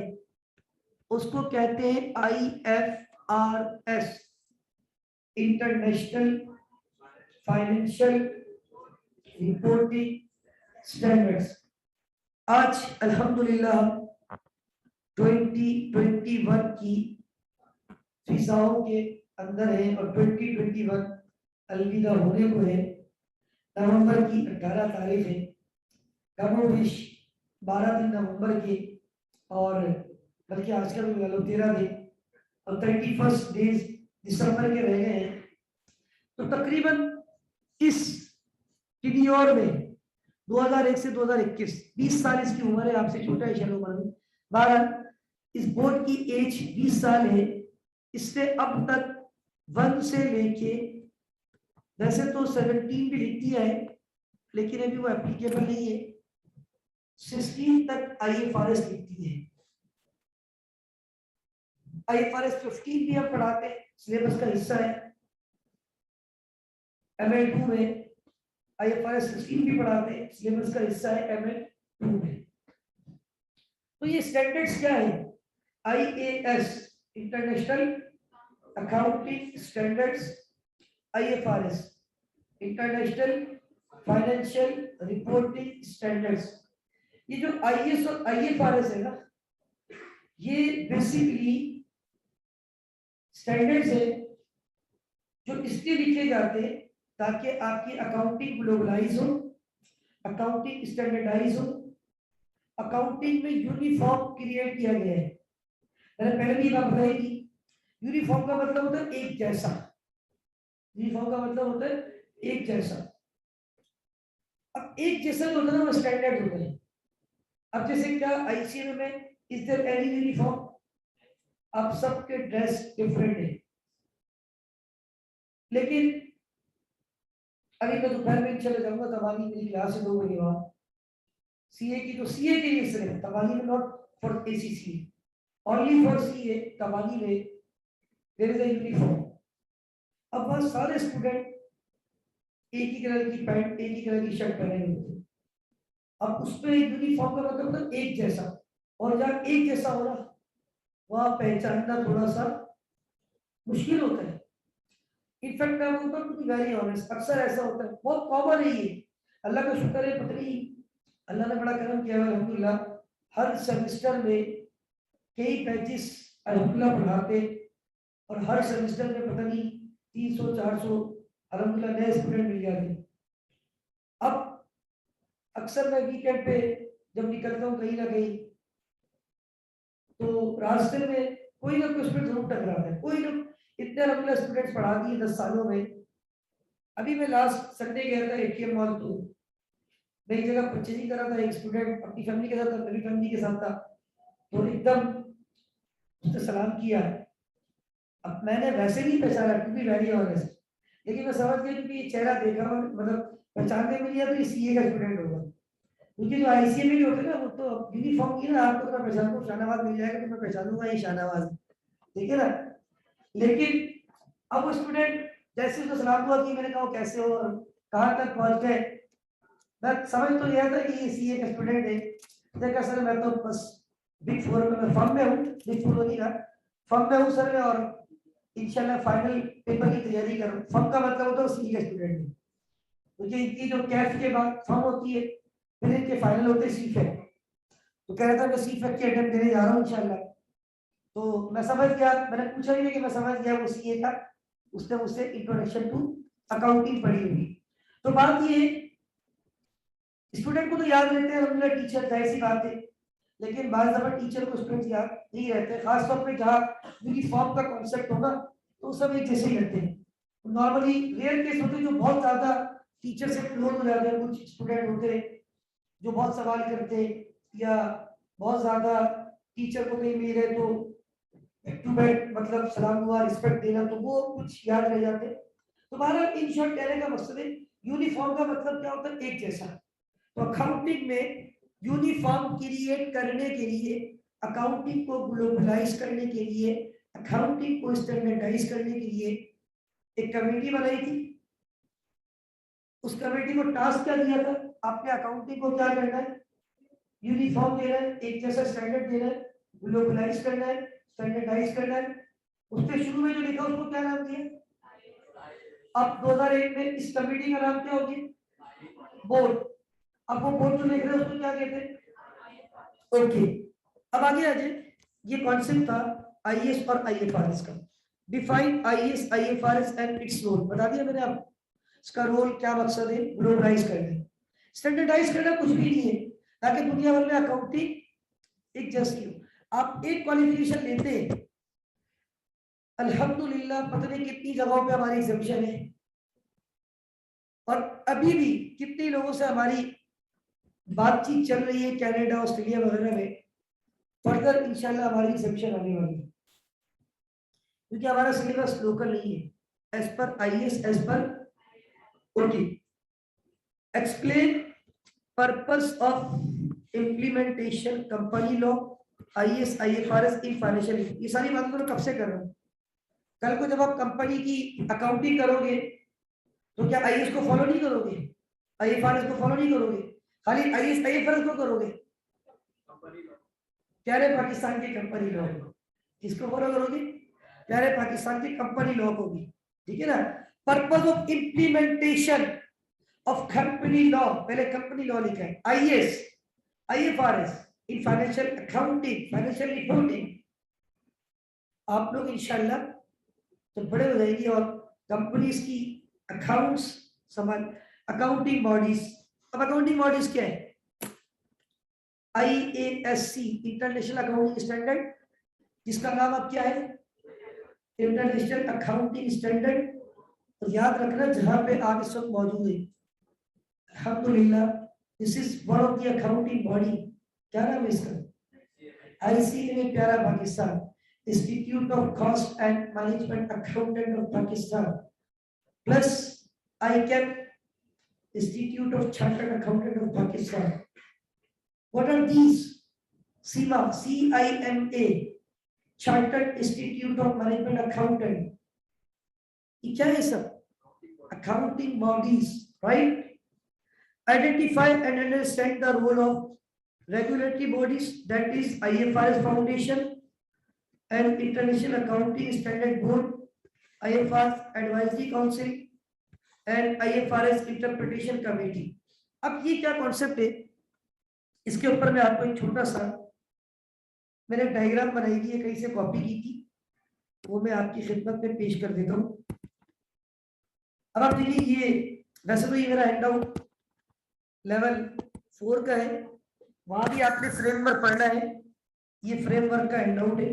उसको कहते हैं IFRS, international financial reporting standards. आज अल्हम्दुलिल्लाह 2021 की फिजाओं के अंदर है और 2021 अलविदा होने को है। नवंबर की 18 तारीख है, कमोबेश 12 दिन नवंबर के, और बल्कि आज का भी लगा लो 13 दिन, और 31 डेज दिसंबर के रह गए हैं। तो तकरीबन इस पीरियड में 2001 से 2021 20 साल इसकी उम्र है, आपसे छोटा है शायद उम्र में। 12 इस बोर्ड की एज 20 साल है। इससे अब तक 1 से लेके, वैसे तो 17 भी लिख दिया है लेकिन अभी वो एप्लीकेबल नहीं है, 16 तक IFRS लिखती है। IFRS 15 भी हम पढ़ाते हैं, सिलेबस का हिस्सा है। ML2 में IFRS 16 भी पढ़ाते हैं, सिलेबस का हिस्सा है ML2 में। तो ये स्टैंडर्ड्स क्या है? IAS international accounting standards, IFRS international financial reporting standards. ये जो IAS और IFRS है ना, ये बेसिकली स्टैंडर्ड्स है जो इसलिए लिखे जाते हैं ताकि आपकी अकाउंटिंग ग्लोबलाइज हो, अकाउंटिंग स्टैंडर्डाइज हो, अकाउंटिंग में यूनिफॉर्म क्रिएट किया गया है। मैंने पहले भी बात बताई थी, यूनिफॉर्म का मतलब होता है एक जैसा, यूनिफॉर्म का मतलब होता है एक जैसा। अब एक जैसा जो होता है वो स्टैंडर्ड होता है। अब जैसे क्या ICM में इज देयर एनी यूनिफॉर्म? अब सबके ड्रेस डिफरेंट है, लेकिन अभी मैं दोपहर में चले जाऊंगा तबाली, मेरी क्लास है 2 बजे बाद सीए की, तो सीए के लिए सिर्फ तबाली में, not for ACCA, only for CA तबाली में देयर इज अ यूनिफॉर्म। अब वह सारे स्टूडेंट एक ही कलर की पैंट, एक ही कलर की शर्ट पहने हुए थे। अब उसमें यूनिफॉर्म का मतलब होता है एक जैसा, और जहाँ एक जैसा हो रहा वहां पहचानना थोड़ा सा मुश्किल होता है। इनफैक्ट मैं बोलता हूँ टू बी वेरी ऑनेस्ट, अक्सर ऐसा होता है, बहुत कॉमन है ये। अल्लाह का शुक्र है, पता नहीं अल्लाह ने बड़ा करम किया है अल्हम्दुलिल्लाह, हर सेमेस्टर में कई बैचेस अल्हम्दुलिल्लाह पढ़ाते, और हर सेमेस्टर में पता नहीं 300-400 अल्हम्दुलिल्लाह नए स्टूडेंट मिल जाते। अब अक्सर मैं वीकेंड पे जब निकलता हूँ कहीं ना कहीं, तो रास्ते में कोई ना कोई स्टूडेंट जरूर टकराता है, कोई ना। इतने अल्हम्दुलिल्लाह स्टूडेंट्स पढ़ा दिए 10 सालों में। अभी मैं लास्ट संडे गया था ATM मॉल, तो मैं एक जगह परचेजिंग कर रहा था, एक स्टूडेंट अपनी फैमिली के साथ था, मेरी फैमिली के साथ था, तो एकदम उसने सलाम किया। अब मैंने वैसे नहीं पहचाना, टू बी वेरी ऑनेस्ट, लेकिन मैं समझ गया क्योंकि चेहरा देखा और मतलब पहचानने में लिया तो ये CA का स्टूडेंट होगा, क्योंकि जो ICA में भी होते ना वो तो यूनिफॉर्म की ना, आपको तो मैं पहचानूं, शाहनवाज मिल जाएगा तो मैं पहचानूंगा ये शाहनवाज, ठीक है ना। लेकिन अब वो स्टूडेंट जैसे उसको सलाम हुआ कि मैंने कहा कैसे हो और कहाँ तक पहुंच गए, मैं समझ तो लिया था कि ये CA का स्टूडेंट है। देखा सर मैं तो बस बिग 4 में, मैं फर्म में हूँ, बिग 4 नहीं का फर्म में हूँ सर, और इंशाल्लाह फाइनल पेपर की तैयारी कर रहा हूँ। फर्म का मतलब होता है CA का स्टूडेंट है, क्योंकि इनकी जो कैफ के बाद फर्म होती है, फिर इनके फाइनल होते हैं CFEC। तो कह रहा था मैं CFEC के अटेम्प्ट देने जा रहा हूँ इंशाल्लाह। तो मैं समझ गया, मैंने पूछा ही नहीं कि मैं समझ गया वो CA का, उसने मुझसे इंट्रोडक्शन टू अकाउंटिंग पढ़ी हुई। तो बात ये, स्टूडेंट को तो याद रहते हैं अलहमदुलिल्लाह टीचर, जाहिर सी बात है, लेकिन बार दफा टीचर को स्टूडेंट याद नहीं रहते, खासतौर पे जहाँ यूनिफॉर्म का कॉन्सेप्ट हो ना, तो सब एक जैसे ही रहते हैं। नॉर्मली रेयर केस होते हैं जो बहुत ज्यादा टीचर से क्लोज हो जाते हैं, कुछ स्टूडेंट होते हैं जो बहुत सवाल करते हैं, या बहुत ज्यादा टीचर को कहीं मिल गए तो टू बैक मतलब सलाम हुआ, रिस्पेक्ट देना, तो वो कुछ याद रह जाते हैं। तो बहरहाल इन शॉर्ट कहने का मकसद है, यूनिफॉर्म का मतलब क्या होता है? एक जैसा। तो अकाउंटिंग में यूनिफॉर्म क्रिएट करने के लिए, अकाउंटिंग को ग्लोबलाइज करने के लिए, अकाउंटिंग को स्टैंडर्डाइज करने के लिए एक कमेटी बनाई थी। उस कमेटी को टास्क क्या दिया था? आपने अकाउंटिंग को क्या करना है? यूनिफॉर्म देना है, एक जैसा स्टैंडर्ड देना है, ग्लोबलाइज करना है, स्टैंडर्डाइज करना है। उसके शुरू में जो लिखा उसको क्या नाम दिया? अब 2001 में इस कमेटी का नाम क्या हो गया? बोर्ड। अब वो बोर्ड जो लिख रहे हैं उसको क्या कहते हैं? ओके, अब आगे आ जाए। ये कॉन्सेप्ट था IAS और IFRS का। Define IAS IFRS and its role, बता दिया मैंने आपको। इसका रोल क्या, मकसद है? ग्लोबलाइज करना, स्टैंडर्डाइज करना, कुछ भी नहीं है, ताकि दुनिया भर में अकाउंटिंग एक जैसी हो। आप एक क्वालिफिकेशन लेते हैं, अल्हम्दुलिल्लाह पता नहीं कितनी जगहों पे हमारी एग्जामिशन है, और अभी भी कितने लोगों से हमारी बातचीत चल रही है कनाडा, ऑस्ट्रेलिया वगैरह में। फर्दर इंशाल्लाह हमारी एग्जामिशन आने वाली है, क्योंकि हमारा सिलेबस लोकल नहीं है, as per IAS, as per OT। Explain purpose of implementation company law, IAS IFRS in financial. ये सारी बातें तो कब से कर रहा हूँ। कल को जब आप कंपनी की अकाउंटिंग करोगे तो क्या IAS को फॉलो नहीं करोगे? IFRS को फॉलो नहीं करोगे? खाली IAS IFRS को करोगे? क्या रे पाकिस्तान की कंपनी लॉ, किसको फॉलो करोगे? प्यारे पाकिस्तान की कंपनी लॉ को भी, ठीक है ना। Purpose of implementation of company law, पहले कंपनी लॉ लिखा है, IAS IFRS in financial accounting financial reporting. आप लोग इंशाल्लाह तो बड़े हो जाएंगे और कंपनीज की अकाउंट्स समझ, अकाउंटिंग बॉडीज। अब अकाउंटिंग बॉडीज क्या है? IASC इंटरनेशनल अकाउंटिंग स्टैंडर्ड, जिसका नाम अब क्या है? International accounting standard. तो याद रखना जहां पे आप इस वक्त मौजूद है, अल्हम्दुलिल्लाह this is one of the accounting body. क्या नाम है इसका? IC में प्यारा Pakistan, institute of cost and management accountant of Pakistan, plus ICAP, institute of chartered accountant of Pakistan. What are these? CIMA, CIMA, Chartered Institute of Management Accountant. ये क्या है सब? Accounting bodies, right? Identify and understand the role of regulatory bodies, that is IFRS Foundation and International Accounting Standard Board, IFRS Advisory Council and IFRS Interpretation Committee. अब ये क्या concept है? इसके ऊपर मैं आपको एक छोटा सा मैंने डायग्राम बनाई थी, कहीं से कॉपी की थी, वो मैं आपकी खिदमत में पेश कर देता हूँ। अब आप देखिए, ये वैसे तो ये मेरा हैंडआउट लेवल 4 का है, वहां भी आपने फ्रेमवर्क पढ़ना है। ये फ्रेमवर्क का हैंडआउट है,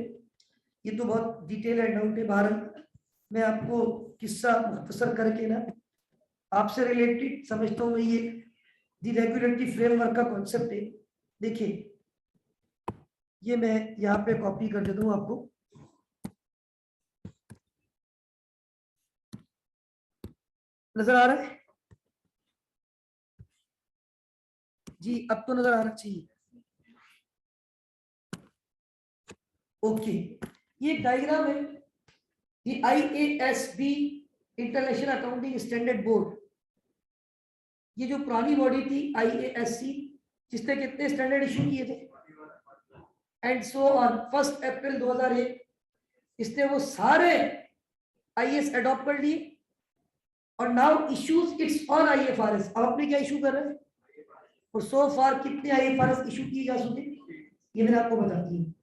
ये तो बहुत डिटेल हैंडआउट है। भारत मैं आपको किस्सा मुख्तसर करके ना आपसे रिलेटेड समझता हूँ मैं, ये दी रेगुलेटरी फ्रेमवर्क का कॉन्सेप्ट है। देखिए, ये मैं यहाँ पे कॉपी कर देता हूँ आपको। नजर आ रहा है जी? अब तो नजर आना चाहिए। ओके, ये डायग्राम है, ये IASB international accounting standard board. ये जो पुरानी बॉडी थी IASC, जिसने कितने स्टैंडर्ड इशू किए थे एंड सो ऑन, 1 अप्रैल 2001 इसने वो सारे IAS अडॉप्ट कर लिए और now issues it's on IFRS। अब अपने क्या इशू कर रहे हैं और सो फार कितने IFRS इशू किए जा चुके, ये मैंने आपको बताती हूँ।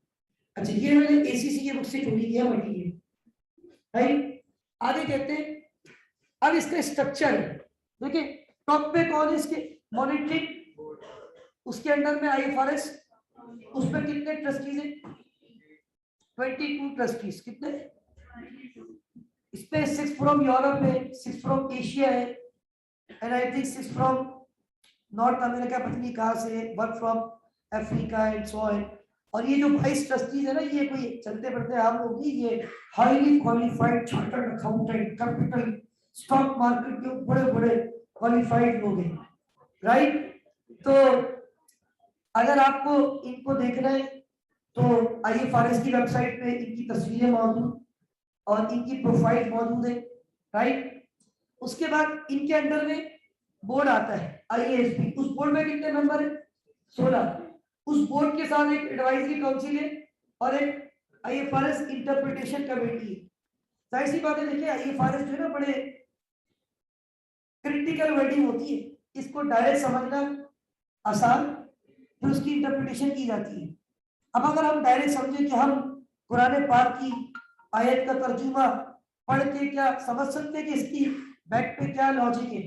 अच्छा, ये मैंने ACC की बुक से चोरी किया मटीरियल, राइट। आगे कहते हैं, अब इसका स्ट्रक्चर है, देखिए टॉप पे कौन है इसके? मॉनिटरिंग, उसके अंडर में IFRS, उसमें कितने ट्रस्टीज है? 22 ट्रस्टीज। कितने? इसमें 6 फ्रॉम यूरोप है, 6 फ्रॉम एशिया है, and I think 6 from north America, पता नहीं कहां से, 1 from Africa and so on. और ये जो 22 ट्रस्टीज है ना, ये कोई चलते फिरते आप लोग नहीं, ये highly qualified chartered accountant, capital stock market के बड़े बड़े क्वालिफाइड लोग हैं, राइट। तो अगर आपको इनको देखना है तो IFRS की वेबसाइट पे इनकी तस्वीरें मौजूद और इनकी प्रोफाइल मौजूद है, राइट। उसके बाद इनके अंडर में बोर्ड आता है IASB, उस बोर्ड में कितने मेंबर है? 16। उस बोर्ड के साथ एक एडवाइजरी काउंसिल है और एक IFRS इंटरप्रिटेशन कमेटी है। जाहिर सी बात है, देखिए IFRS जो है ना, बड़े क्रिटिकल वर्डिंग होती है, इसको डायरेक्ट समझना आसान, फिर उसकी इंटरप्रिटेशन की जाती है। अब अगर हम डायरेक्ट समझे कि हम कुरान पाक की आयत का तर्जुमा पढ़ के क्या समझ सकते हैं कि इसकी बैक पे क्या लॉजिक है,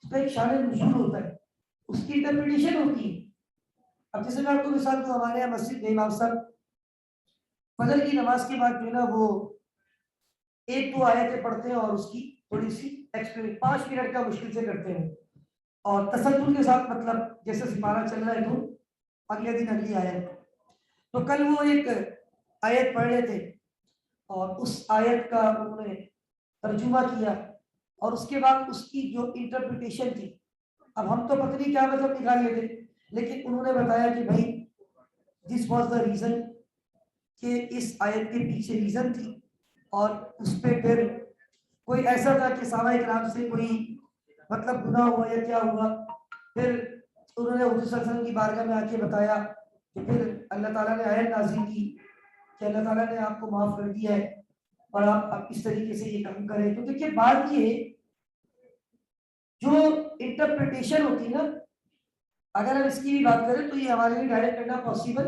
उसका एक शान नुज़ूल होता है, उसकी इंटरप्रिटेशन होती है। अब जैसे मैं आपको मिसाल दूं, हमारे यहाँ मस्जिद में इमाम साहब फजर की नमाज के बाद जो है ना, वो 1-2 आयतें पढ़ते हैं और उसकी थोड़ी सी एक्सप्लेन 5 मिनट का मुश्किल से करते हैं और तसल्लुल के साथ, मतलब जैसे सिपारा चल रहा है तो अगले दिन अगली आयत। तो कल वो एक आयत पढ़ रहे थे और उस आयत का उन्होंने तर्जुमा किया और उसके बाद उसकी जो इंटरप्रिटेशन थी, अब हम तो पता नहीं क्या मतलब निकाल लेते, लेकिन उन्होंने बताया कि भाई दिस वाज द रीजन, कि इस आयत के पीछे रीजन थी और उस पर फिर कोई ऐसा था कि साहबा किराम से कोई मतलब गुनाह हुआ या क्या हुआ, फिर उन्होंने हुजूर सल्लल्लाहु अलैहि वसल्लम की बारगाह में आके बताया, तो फिर अल्लाह ताला ने आयत नाज़िल की कि अल्लाह ताला ने आपको माफ कर दिया है और आप इस तरीके से ये काम करें। तो देखिए बात ये जो इंटरप्रिटेशन होती है ना, अगर हम इसकी भी बात करें तो ये हमारे लिए डायरेक्ट करना पॉसिबल।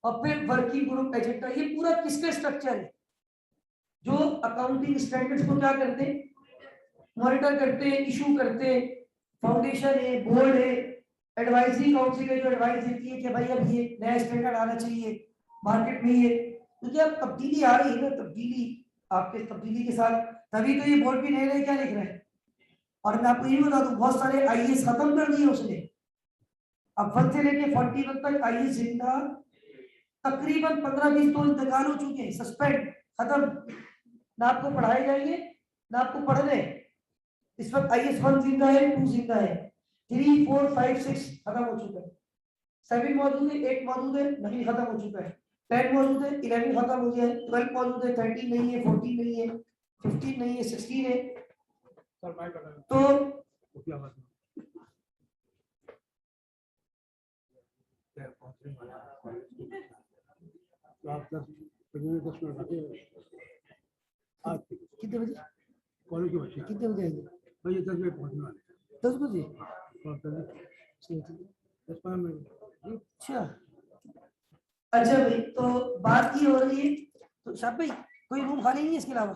और फिर वर्किंग ग्रुप एजेंडा, ये पूरा किसका स्ट्रक्चर है जो अकाउंटिंग स्टैंडर्ड्स को क्या करते हैं, मॉनिटर करते हैं, इशू करते हैं। फाउंडेशन है, बोर्ड है, एडवाइजरी काउंसिल है जो एडवाइस देती है कि भाई अब ये नया स्टैंडर्ड आना चाहिए मार्केट में। ये क्योंकि अब तब्दीली आ रही है ना, तब्दीली आपके तब्दीली के साथ तभी तो ये बोर्ड भी नए नए क्या लिख रहे हैं। और मैं आपको ये बता दूं बहुत सारे आईएएस खत्म कर दिए उसने। अब 1 से लेके 41 तक आईएएस जिंदा, तकरीबन 15-20 तो इंतकाल हो चुके हैं, सस्पेंड, खत्म, ना आपको पढ़ाए जाएंगे ना आपको पढ़ने। इस वक्त आईएएस 1 जिंदा है, 2 जिंदा है, 3, 4, 5, 6 खत्म हो चुका है, 7 मौजूद है, 8 मौजूद है, नहीं खत्म हो चुका है, 10 मौजूद है, 11 खत्म हो गया है, 12 मौजूद है, 13 नहीं है, 14 नहीं है, 15 नहीं है, 16 है। तो कितने बजे कॉलेज के बच्चे कितने बजे आएंगे भाई? 10 बजे पहुंचने वाले, 10 बजे 10-15 मिनट। अच्छा भाई, तो बात ये हो रही है, तो शाह भाई कोई रूम खाली नहीं है इसके अलावा?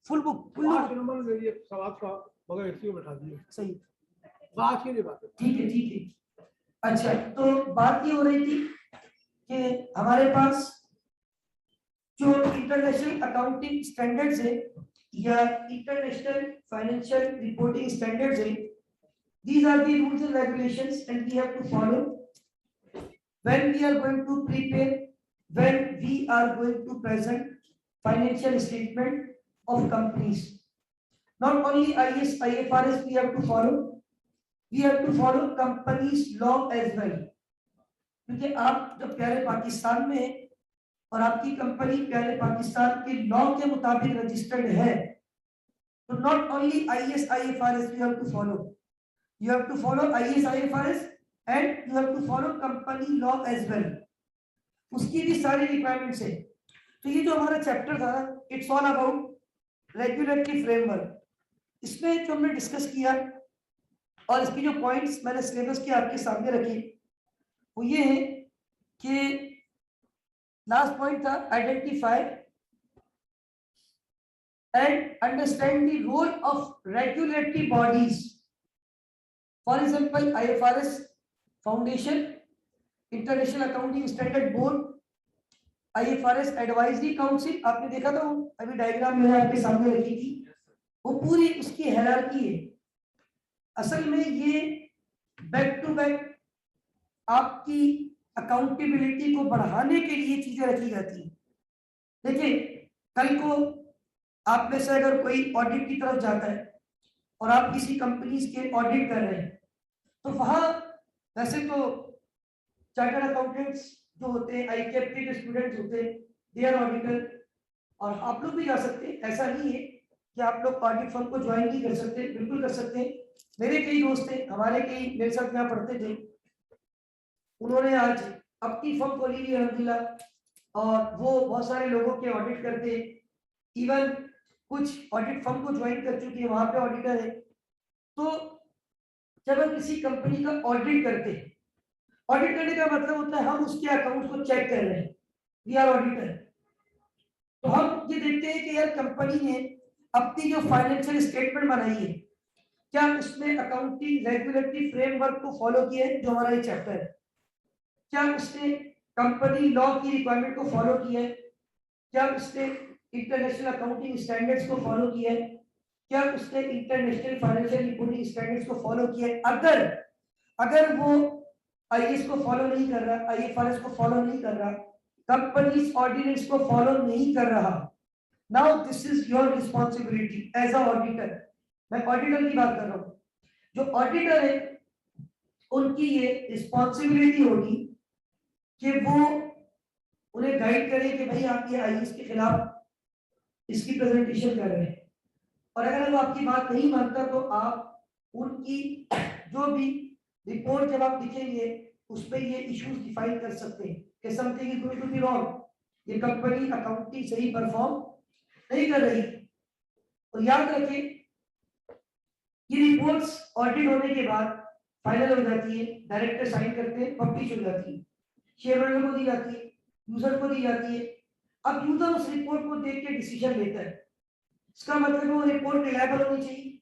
फुल बुक, फुल नंबर मेरी सवाल का मगर एसी में बैठा दिए। सही, बात के लिए बात, ठीक है ठीक है। अच्छा, तो बात ये हो रही थी कि हमारे पास जो इंटरनेशनल अकाउंटिंग स्टैंडर्ड्स है या इंटरनेशनल फाइनेंशियल रिपोर्टिंग स्टैंडर्ड्स है, these are the rules and regulations and we have to follow when we are going to prepare, when we are going to present financial statement of companies. Not only IAS IFRS we have to follow companies law as well, क्योंकि आप जब प्यारे पाकिस्तान में और आपकी company प्यारे पाकिस्तान के law के मुताबिक रजिस्टर्ड है, तो not only IAS IFRS you have to follow, you have to follow IAS IFRS and you have to follow company law as well, उसकी भी सारी रिक्वायरमेंट्स है। तो ये जो हमारा चैप्टर था, it's all about regulatory framework. इसमें जो हमने डिस्कस किया और इसकी जो पॉइंट्स मैंने सिलेबस के आपके सामने रखे वो ये है कि लास्ट पॉइंट था identify and understand the role of regulatory bodies, for example IFRS foundation, international accounting standard board, IFRS advisory council. आपने देखा था वो अभी डायग्राम मैंने आपके सामने रखी थी, वो पूरी उसकी हायरार्की है। असल में ये बैक टू बैक आपकी अकाउंटेबिलिटी को बढ़ाने के लिए चीजें रखी जाती है। देखिए कल को आप में से अगर कोई ऑडिट की तरफ जाता है और आप किसी कंपनीज के ऑडिट कर रहे हैं, तो वहां वैसे तो चार्टर्ड अकाउंटेंट्स जो होते हैं, ICAP के जो स्टूडेंट्स होते हैं, दे आर ऑडिटर, और आप लोग भी जा सकते हैं। ऐसा नहीं है कि आप लोग ऑडिट फर्म को ज्वाइन नहीं कर सकते, बिल्कुल कर सकते हैं। मेरे कई दोस्त हैं, हमारे कई मेरे साथ यहाँ पढ़ते थे, उन्होंने आज अपनी फर्म खोली हुई अल्हम्दुलिल्लाह और वो बहुत सारे लोगों के ऑडिट करते, इवन कुछ ऑडिट फर्म को ज्वाइन कर चुकी है, वहां पे ऑडिटर है। तो जब हम किसी कंपनी का ऑडिट करते हैं, ऑडिट करने का मतलब होता है हम उसके अकाउंट को चेक कर रहे हैं, वी आर ऑडिटर। तो हम ये देखते हैं कि यार कंपनी ने अपनी जो फाइनेंशियल स्टेटमेंट बनाई है, क्या उसने अकाउंटिंग रेगुलेटरी फ्रेमवर्क को फॉलो किया है, जो हमारा ये चैप्टर है, क्या उसने कंपनी लॉ की रिक्वायरमेंट को फॉलो किया है, क्या उसने इंटरनेशनल अकाउंटिंग स्टैंडर्ड्स को फॉलो किया है, क्या उसने इंटरनेशनल फाइनेंशियल रिपोर्टिंग स्टैंडर्ड्स को फॉलो किया है। अगर वो IAS को फॉलो नहीं कर रहा, IFRS को फॉलो नहीं कर रहा, कंपनीज ऑर्डिनेंस को फॉलो नहीं कर रहा, now this is your responsibility as a auditor. मैं ऑडिटर की बात कर रहा हूँ, जो ऑडिटर है उनकी ये रिस्पॉन्सिबिलिटी होगी कि वो उन्हें गाइड करें कि भाई आप ये IAS के खिलाफ इसकी प्रेजेंटेशन कर रहे हैं, और अगर वो आपकी बात नहीं मानता तो आप उनकी जो भी रिपोर्ट जब आप लिखेंगे उस पर ये इश्यूज डिफाइन कर सकते हैं कि something is going to be wrong, ये कंपनी अकाउंटिंग सही परफॉर्म नहीं कर रही। और याद रखिए ये रिपोर्ट्स ऑडिट होने के बाद फाइनल हो जाती है, डायरेक्टर साइन करते हैं, पब्लिश हो जाती है, शेयर होल्डर को दी जाती है, यूजर को दी जाती है। अब यूजर उस रिपोर्ट को देख के डिसीजन लेता है। इसका मतलब वो रिपोर्ट रिलायबल होनी चाहिए,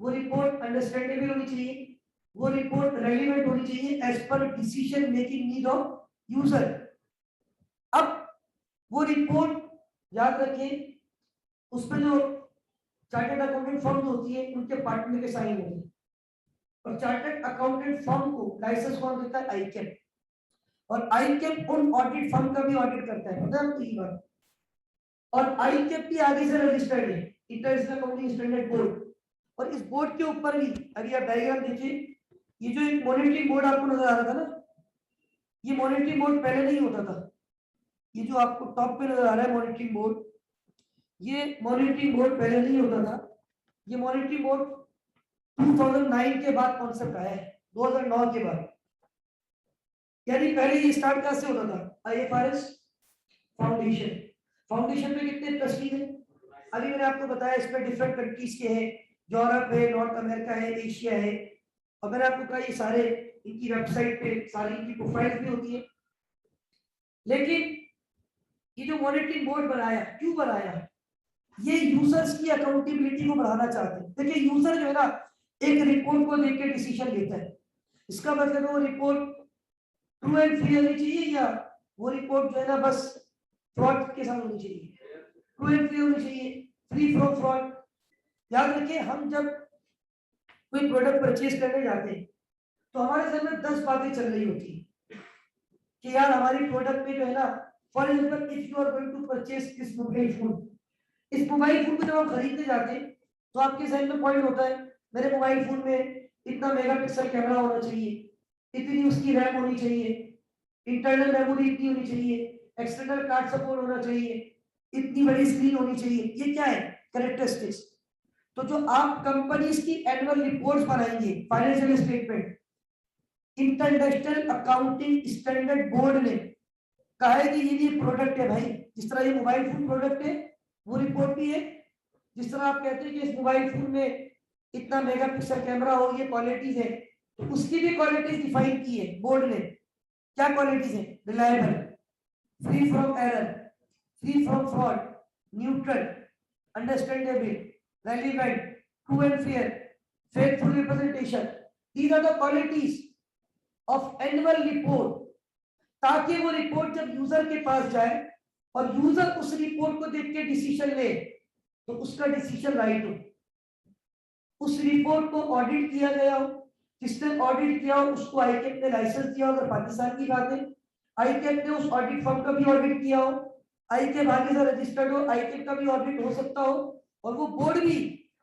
वो रिपोर्ट अंडरस्टैंडेबल होनी चाहिए, वो रिपोर्ट रेलेवेंट होनी चाहिए as per decision making need of user. अब वो रिपोर्ट याद रखें उसमें जो चार्टर्ड अकाउंटेंट फर्म होती है उनके पार्टनर के साइन होंगे, और चार्टर्ड अकाउंटेंट फर्म को लाइसेंस कौन देता है? आईकैप। और आईकैप उन ऑडिट फर्म का भी ऑडिट करता है, पता है आपको ये बात। और आईकैप भी आगे से रजिस्टर्ड है, इंटरनेशनल अकाउंटिंग स्टैंडर्ड बोर्ड। और इस बोर्ड के ऊपर भी अभी आप डायग्राम देखिए, ये जो एक मॉनिटरिंग बोर्ड आपको नजर आ रहा था ना, ये मॉनिटरिंग बोर्ड पहले नहीं होता था। ये जो आपको टॉप पे नजर आ रहा है मॉनिटरिंग बोर्ड, ये मॉनिटरिंग बोर्ड पहले नहीं होता था। ये मॉनिटरिंग बोर्ड 2009 के बाद कॉन्सेप्ट आया है, 2009 के बाद। यानी पहले ये स्टार्ट कहां से होता था? IFRS foundation. फाउंडेशन में कितने ट्रस्टी हैं? अभी मैंने आपको बताया इसमें डिफरेंट कंट्रीज के हैं, यूरोप है, नॉर्थ अमेरिका है, एशिया है। और मैंने आपको कहा ये सारे इनकी वेबसाइट पे सारी इनकी प्रोफाइल भी होती है। लेकिन ये जो मॉनिटरिंग बोर्ड बनाया, क्यों बनाया? ये यूजर्स की अकाउंटेबिलिटी को बढ़ाना चाहते हैं। देखिए यूजर जो है ना, एक रिपोर्ट को देख के डिसीजन लेता है। इसका मतलब वो रिपोर्ट ट्रू एंड फ्री होनी चाहिए, या वो रिपोर्ट जो है ना बस फ्रॉड के साथ होनी चाहिए? ट्रू एंड फ्री होनी चाहिए, फ्री फ्रॉम फ्रॉड। याद रखिए हम जब कोई प्रोडक्ट परचेज करने जाते हैं तो हमारे सर में 10 बातें चल रही होती है कि यार हमारी प्रोडक्ट में जो है ना, for example if you are going to purchase this mobile phone, इस मोबाइल फोन को जब आप खरीदने जाते हैं तो आपके जहन में पॉइंट होता है मेरे मोबाइल फोन में इतना मेगापिक्सल कैमरा होना चाहिए, इतनी उसकी रैम होनी चाहिए, इंटरनल मेमोरी इतनी होनी चाहिए, एक्सटर्नल कार्ड सपोर्ट होना चाहिए, इतनी बड़ी स्क्रीन होनी चाहिए। ये क्या है? कैरेक्टरिस्टिक्स। तो जो आप कंपनीज की एनुअल रिपोर्ट्स बनाएंगे, financial statement, international accounting standard board ने कहा है कि ये प्रोडक्ट है भाई। जिस तरह ये मोबाइल फोन प्रोडक्ट है वो रिपोर्ट भी है। जिस तरह आप कहते हैं कि इस मोबाइल फोन में इतना मेगापिक्सल कैमरा हो, ये क्वालिटीज है, तो उसकी भी क्वालिटीज डिफाइन की है बोर्ड ने। क्या क्वालिटीज है? Reliable, free from error, free from fraud, neutral, understandable, relevant, true and fair, faithful representation. These are the qualities of annual report. ताकि वो रिपोर्ट जब यूजर के पास जाए और यूजर उस रिपोर्ट को देख के डिसीजन ले तो उसका डिसीजन राइट हो। उस रिपोर्ट को ऑडिट किया गया हो, जिसने ऑडिट किया हो उसको आईकैप ने लाइसेंस दिया हो। अगर पाकिस्तान की बात है, आईकैप ने उस ऑडिट फर्म का भी ऑडिट किया हो, आईकैप आगे से रजिस्टर्ड हो, आईकैप का भी ऑडिट हो सकता हो। और वो बोर्ड भी,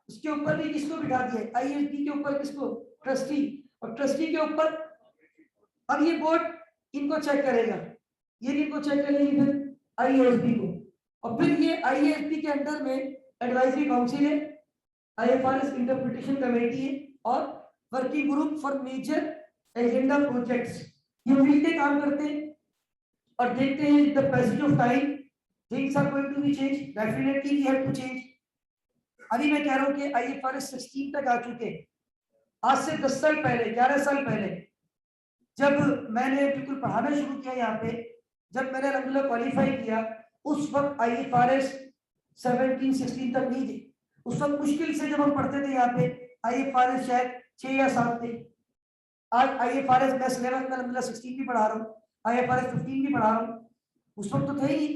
उसके ऊपर भी किसको बिठा दिया? आईएसबी के ऊपर किसको? ट्रस्टी। और ट्रस्टी के ऊपर अब ये बोर्ड इनको चेक करेगा, ये इनको चेक करेगी फिर आईएसबी को, और फिर ये आईएसबी के अंदर में एडवाइजरी काउंसिल है, आईएफआरएस इंटरप्रिटेशन कमेटी है, और working group for major agenda projects. ये मिलकर काम करते हैं और देखते हैं the passage of time things are going to be change, definitely we have to change. अभी मैं कह रहा हूं कि आईएफआरएस 16 तक आ चुके। आज से 10 साल पहले, 11 साल पहले जब मैंने बिल्कुल पढ़ाना शुरू किया यहाँ पे, जब मैंने अलहमदुलिल्लाह क्वालिफाई किया, उस वक्त आईएफआरएस 17-16 तक नहीं थे। उस वक्त मुश्किल से जब हम पढ़ते थे यहाँ पे आईएफआरएस शायद 6 या 7 थे। आज आईएफआरएस मैं सिलेबस में अलहमदुलिल्लाह 16 भी पढ़ा रहा हूँ, आईएफआरएस 15 भी पढ़ा रहा हूँ। उस वक्त तो थे ही।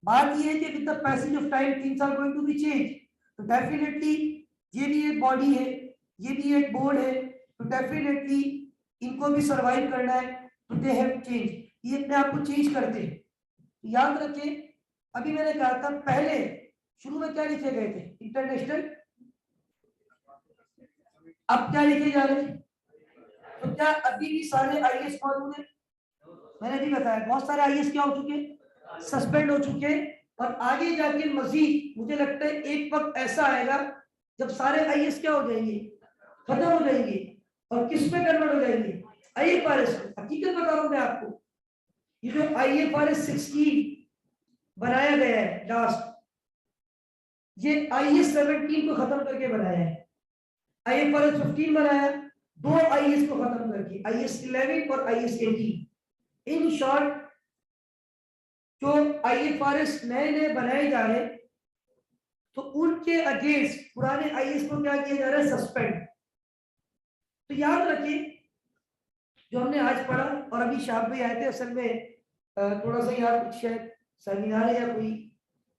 बात ये है कि with the passage of time things are going to be change. तो डेफिनेटली ये भी एक बॉडी है, ये भी एक बोर्ड है, तो डेफिनेटली इनको भी सरवाइव करना है, तो दे हैव चेंज, ये अपने आप को चेंज करते हैं। याद रखें अभी मैंने कहा था पहले शुरू में क्या लिखे गए थे? इंटरनेशनल। अब क्या लिखे जा रहे हैं? तो क्या अभी भी सारे आईएएस मौजूद है? मैंने भी बताया बहुत सारे आईएएस क्या हो चुके, सस्पेंड हो चुके, और आगे जाके मजीद मुझे लगता है एक वक्त ऐसा आएगा जब सारे आईएएस क्या हो जाएंगे, खत्म हो जाएंगे, और किस पे कन्वर्ट हो जाएंगे? IFRS हकीकत बता रहा हूं मैं आपको, ये जो IFRS 16 बनाया गया है लास्ट, ये IAS 17 को खत्म करके बनाया है। IFRS 15 बनाया, 2 IAS को खत्म करके, IAS 11 और IAS 18। इन शॉर्ट जो IFRS नए नए बनाए जा रहे हैं, तो उनके अगेंस्ट पुराने IAS को क्या किया जा रहा है, सस्पेंड। तो याद रखिए जो हमने आज पढ़ा, और अभी शाम में आए थे, असल में थोड़ा सा यार कुछ शायद सेमिनार है या कोई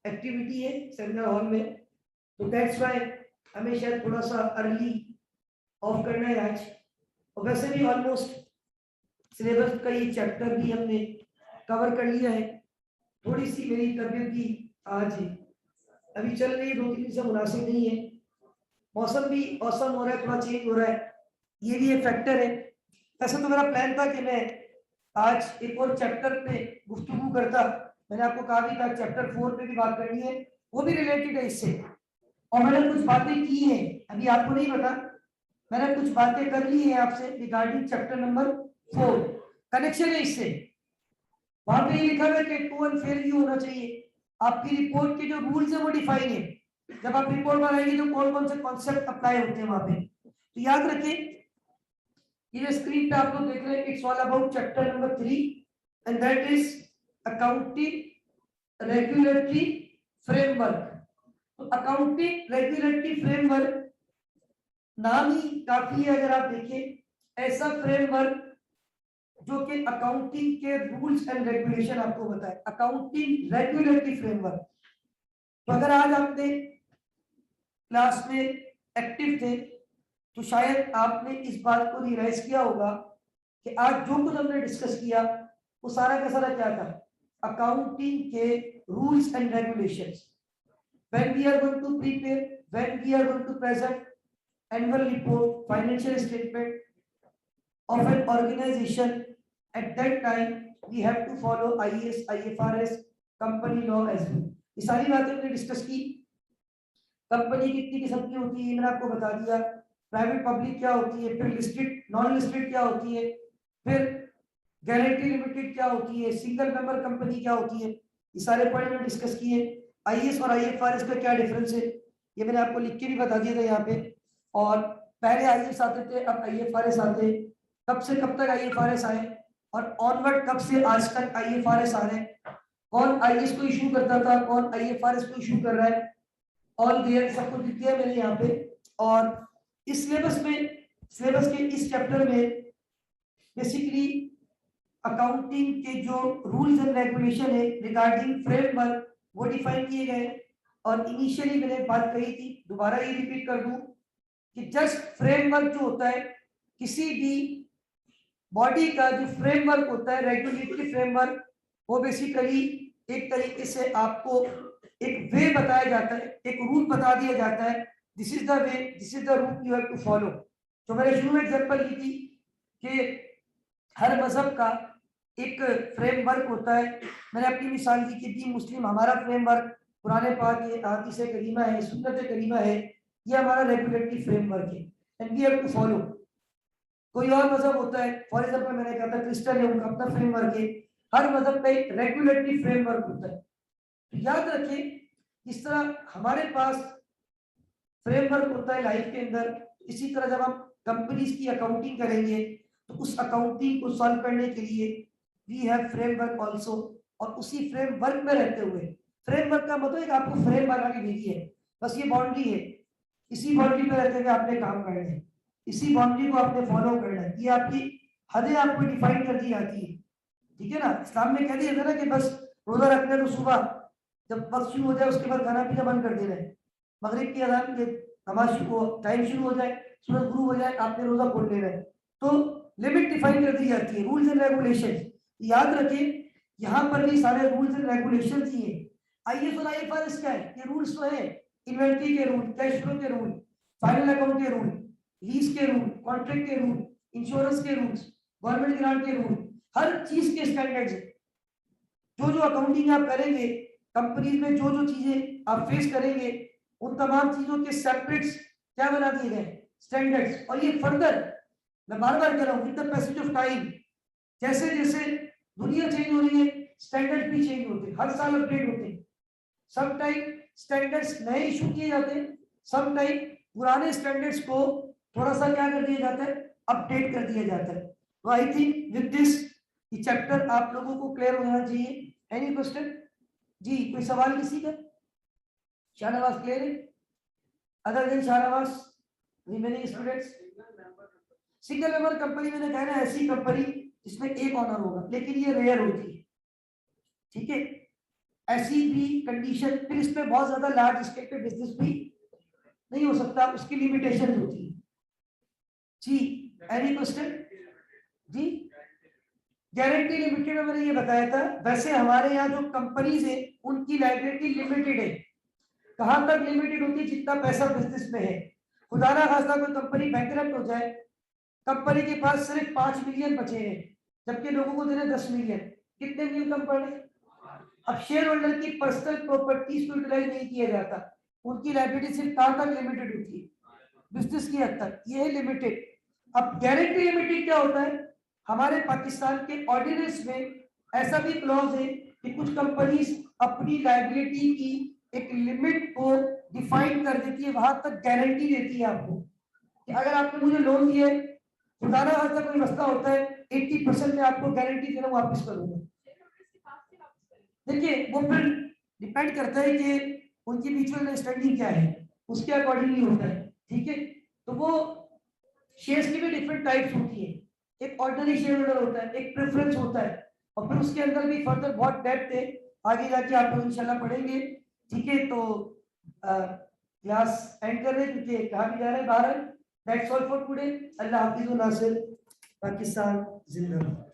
एक्टिविटी है सेमिनार हॉल में, तो दैट्स व्हाई हमें शायद थोड़ा सा अर्ली ऑफ करना है आज। और वैसे भी ऑलमोस्ट सिलेबस का ये चैप्टर भी हमने कवर कर लिया है। थोड़ी सी मेरी तबीयत भी आज अभी चल रही है, 2-3 दिन से मुनासिब नहीं है, मौसम भी औसम हो रहा है, थोड़ा चेंज हो रहा है, ये भी एक फैक्टर है। ऐसा तो मेरा प्लान था कि मैं आज एक और चैप्टर पे गुफ्तगू करता, मैंने आपको कहा भी था चैप्टर 4 पे भी बात करनी है, वो भी रिलेटेड है इससे, और मैंने कुछ बातें की हैं, अभी आपको नहीं पता, मैंने कुछ बातें कर ली है आपसे रिगार्डिंग चैप्टर नंबर 4, कनेक्शन है इससे। वहां पे ये लिखा है कि ट्रू एंड फेयर व्यू होना चाहिए, आपकी रिपोर्ट के जो रूल्स है वो डिफाइन है, जब आप रिपोर्ट बनाएंगे तो कौन कौन से कॉन्सेप्ट अप्लाई होते हैं वहां पे। तो याद रखिए, ये जो स्क्रीन पे आप लोग देख रहे हैं, it's all about chapter number 3 and that is accounting regulatory framework. तो अकाउंटिंग रेगुलेटरी फ्रेमवर्क नाम ही काफी है, अगर आप देखें ऐसा फ्रेमवर्क जो कि अकाउंटिंग के रूल्स एंड रेगुलेशन आपको बताए, अकाउंटिंग रेगुलेटरी फ्रेमवर्क। तो अगर आज आपने क्लास में एक्टिव थे तो शायद आपने इस बात को रियलाइज किया होगा कि आज जो कुछ हमने डिस्कस किया वो सारा का सारा क्या था, अकाउंटिंग के rules and regulations. when we are going to prepare, when we are going to present annual report, financial statement of an organization, at that time we have to follow IAS, IFRS, company law as well। ये सारी बातें हमने discuss की। Company कितनी किस्म की होती है मैंने आपको बता दिया, प्राइवेट पब्लिक क्या होती है, फिर लिस्टेड नॉन लिस्टेड क्या होती है, फिर गारंटी लिमिटेड क्या होती है, सिंगल मेंबर कंपनी क्या होती है, ये सारे पॉइंट हमने डिस्कस किए। IAS और IFRS का क्या डिफरेंस है ये मैंने आपको लिख के भी बता दिया था यहाँ पे। और पहले IAS आते थे, अब IFRS आते, कब से कब तक IFRS आए और ऑनवर्ड कब से आज तक IFRS आ रहे हैं, कौन IAS को इशू करता था, कौन IFRS को इशू कर रहा है, ऑल क्लियर सब कुछ लिख दिया मैंने यहाँ पे। और इस सिलेबस में, सिलेबस के इस चैप्टर में बेसिकली अकाउंटिंग के जो रूल्स एंड रेगुलेशन है रिगार्डिंग फ्रेमवर्क वो डिफाइन किए गए। और इनिशियली मैंने बात कही थी, दोबारा ये रिपीट कर दूं कि जस्ट फ्रेमवर्क जो होता है, किसी भी बॉडी का जो फ्रेमवर्क होता है, रेगुलेटरी फ्रेमवर्क, वो बेसिकली एक तरीके से आपको एक वे बताया जाता है, एक रूल बता दिया जाता है, this is the way, this is the rule you have to follow. तो मैंने शुरू में एग्जांपल ली थी कि हर मजहब का एक फ्रेमवर्क होता है, मैंने अपनी मिसाल दी कि भी मुस्लिम हमारा फ्रेमवर्क पुराने पाक है, हदीस करीमा है, सुन्नत करीमा है, ये हमारा रेगुलेटरी फ्रेमवर्क है and we have to follow. कोई और मजहब होता है, फॉर एग्जांपल मैंने कहा था क्रिश्चियन है, उनका अपना फ्रेमवर्क है, हर मजहब का एक रेगुलेटरी फ्रेमवर्क होता है। तो याद रखिए इस तरह हमारे पास फ्रेमवर्क होता है लाइफ के अंदर, इसी तरह जब हम कंपनीज की अकाउंटिंग करेंगे तो उस अकाउंटिंग को सॉल्व करने के लिए वी हैव फ्रेमवर्क आल्सो। और उसी फ्रेमवर्क में रहते हुए, फ्रेमवर्क का मतलब आपको फ्रेम बना के दी है, बस ये बाउंड्री है, इसी बाउंड्री में रहते हुए आपने काम करना है, इसी बाउंड्री को आपने फॉलो करना है, ये आपकी हदें आपको डिफाइन कर दी जाती है, ठीक है ना। इस्लाम में कह दिया था ना कि बस रोजा रखने तो सुबह जब वक्त शुरू हो जाए उसके बाद खाना पीना बंद कर देना है, मगरिब की अजान के नमाज शुरू टाइम शुरू हो जाए, सूरज गुरु हो जाए, आपने रोजा खोल लेना है। तो लिमिट डिफाइन कर दी जाती है, रूल्स एंड रेगुलेशन। याद रखिए यहाँ पर भी सारे रूल्स एंड रेगुलेशन ही है। IAS और IFRS क्या है, ये रूल्स तो है, इन्वेंट्री के रूल, कैश फ्लो के रूल, फाइनल अकाउंट के रूल, लीज के रूल, कॉन्ट्रैक्ट के रूल, इंश्योरेंस के रूल्स, गवर्नमेंट ग्रांट के रूल, हर चीज के स्टैंडर्ड्स। जो जो अकाउंटिंग आप करेंगे कंपनी में, जो जो चीजें आप फेस करेंगे, उन तमाम चीजों के सेपरेट क्या बना दिए गए, स्टैंडर्ड्स। और ये फर्दर मैं बार बार कह रहा हूँ, with the passage of time, जैसे जैसे दुनिया चेंज हो रही है, स्टैंडर्ड भी चेंज होते हैं, हर साल अपडेट होते हैं। सम टाइम स्टैंडर्ड्स नए इशू किए जाते हैं, सम टाइम पुराने स्टैंडर्ड्स को थोड़ा सा क्या कर दिया जाता है, अपडेट कर दिया जाता है। तो आई थिंक विद दिस ये चैप्टर आप लोगों को क्लियर होना चाहिए। एनी क्वेश्चन जी, कोई सवाल किसी का? शाहनवाज क्लियर है? Other than Shahnawaz remaining students? Single member company मैंने कहा ना, ऐसी कंपनी जिसमें एक ऑनर होगा, लेकिन ये रेयर होती है, ठीक है। ऐसी भी कंडीशन, फिर इसमें बहुत ज्यादा लार्ज स्केल पे बिजनेस भी नहीं हो सकता, उसकी लिमिटेशन होती है जी। एनी क्वेश्चन जी? गारंटी लिमिटेड में मैंने ये बताया था, वैसे हमारे यहाँ जो कंपनीज है उनकी लाइबिलिटी लिमिटेड है। कहां तक लिमिटेड होती है? जितना पैसा बिजनेस में है। खुदा ना खास्ता कोई कंपनी बैंकरप्ट हो जाए, कंपनी के पास सिर्फ 5 मिलियन बचे हैं, जबकि लोगों को देना 10 मिलियन, कितने मिलियन कम पड़े? अब शेयर होल्डर की पर्सनल प्रॉपर्टीज को यूटिलाइज नहीं किया जाता, उनकी लायबिलिटी सिर्फ कहां तक लिमिटेड होती है? बिजनेस की हद तक, ये है लिमिटेड। अब गारंटी लिमिटेड क्या होता है? हमारे पाकिस्तान के ऑर्डिनेंस में ऐसा भी क्लॉज है कि कुछ कंपनीज अपनी लायबिलिटी की एक लिमिट को डिफाइन कर देती है, वहां तक गारंटी देती है आपको कि अगर आपने मुझे लोन दिया है, खुदाना खास्ता कोई मसला होता है, 80% में आपको गारंटी देना वापस करूंगा। देखिए वो फिर डिपेंड करता है कि उनकी म्यूचुअल अंडरस्टैंडिंग क्या है, उसके अकॉर्डिंगली होता है, ठीक है। तो वो शेयर्स की भी डिफरेंट टाइप्स होती है, एक ऑर्डिनरी शेयर होल्डर होता है, एक प्रेफरेंस होता है, और फिर उसके अंदर भी फर्दर बहुत डेप्थ है, आगे जाके आप लोग इंशाल्लाह पढ़ेंगे, ठीक है। तो क्लास एंड कर रहे हैं क्योंकि कहा भी जा रहा है बाहर। That's all for today. अल्लाह हाफिज व नासिर। पाकिस्तान जिंदाबाद।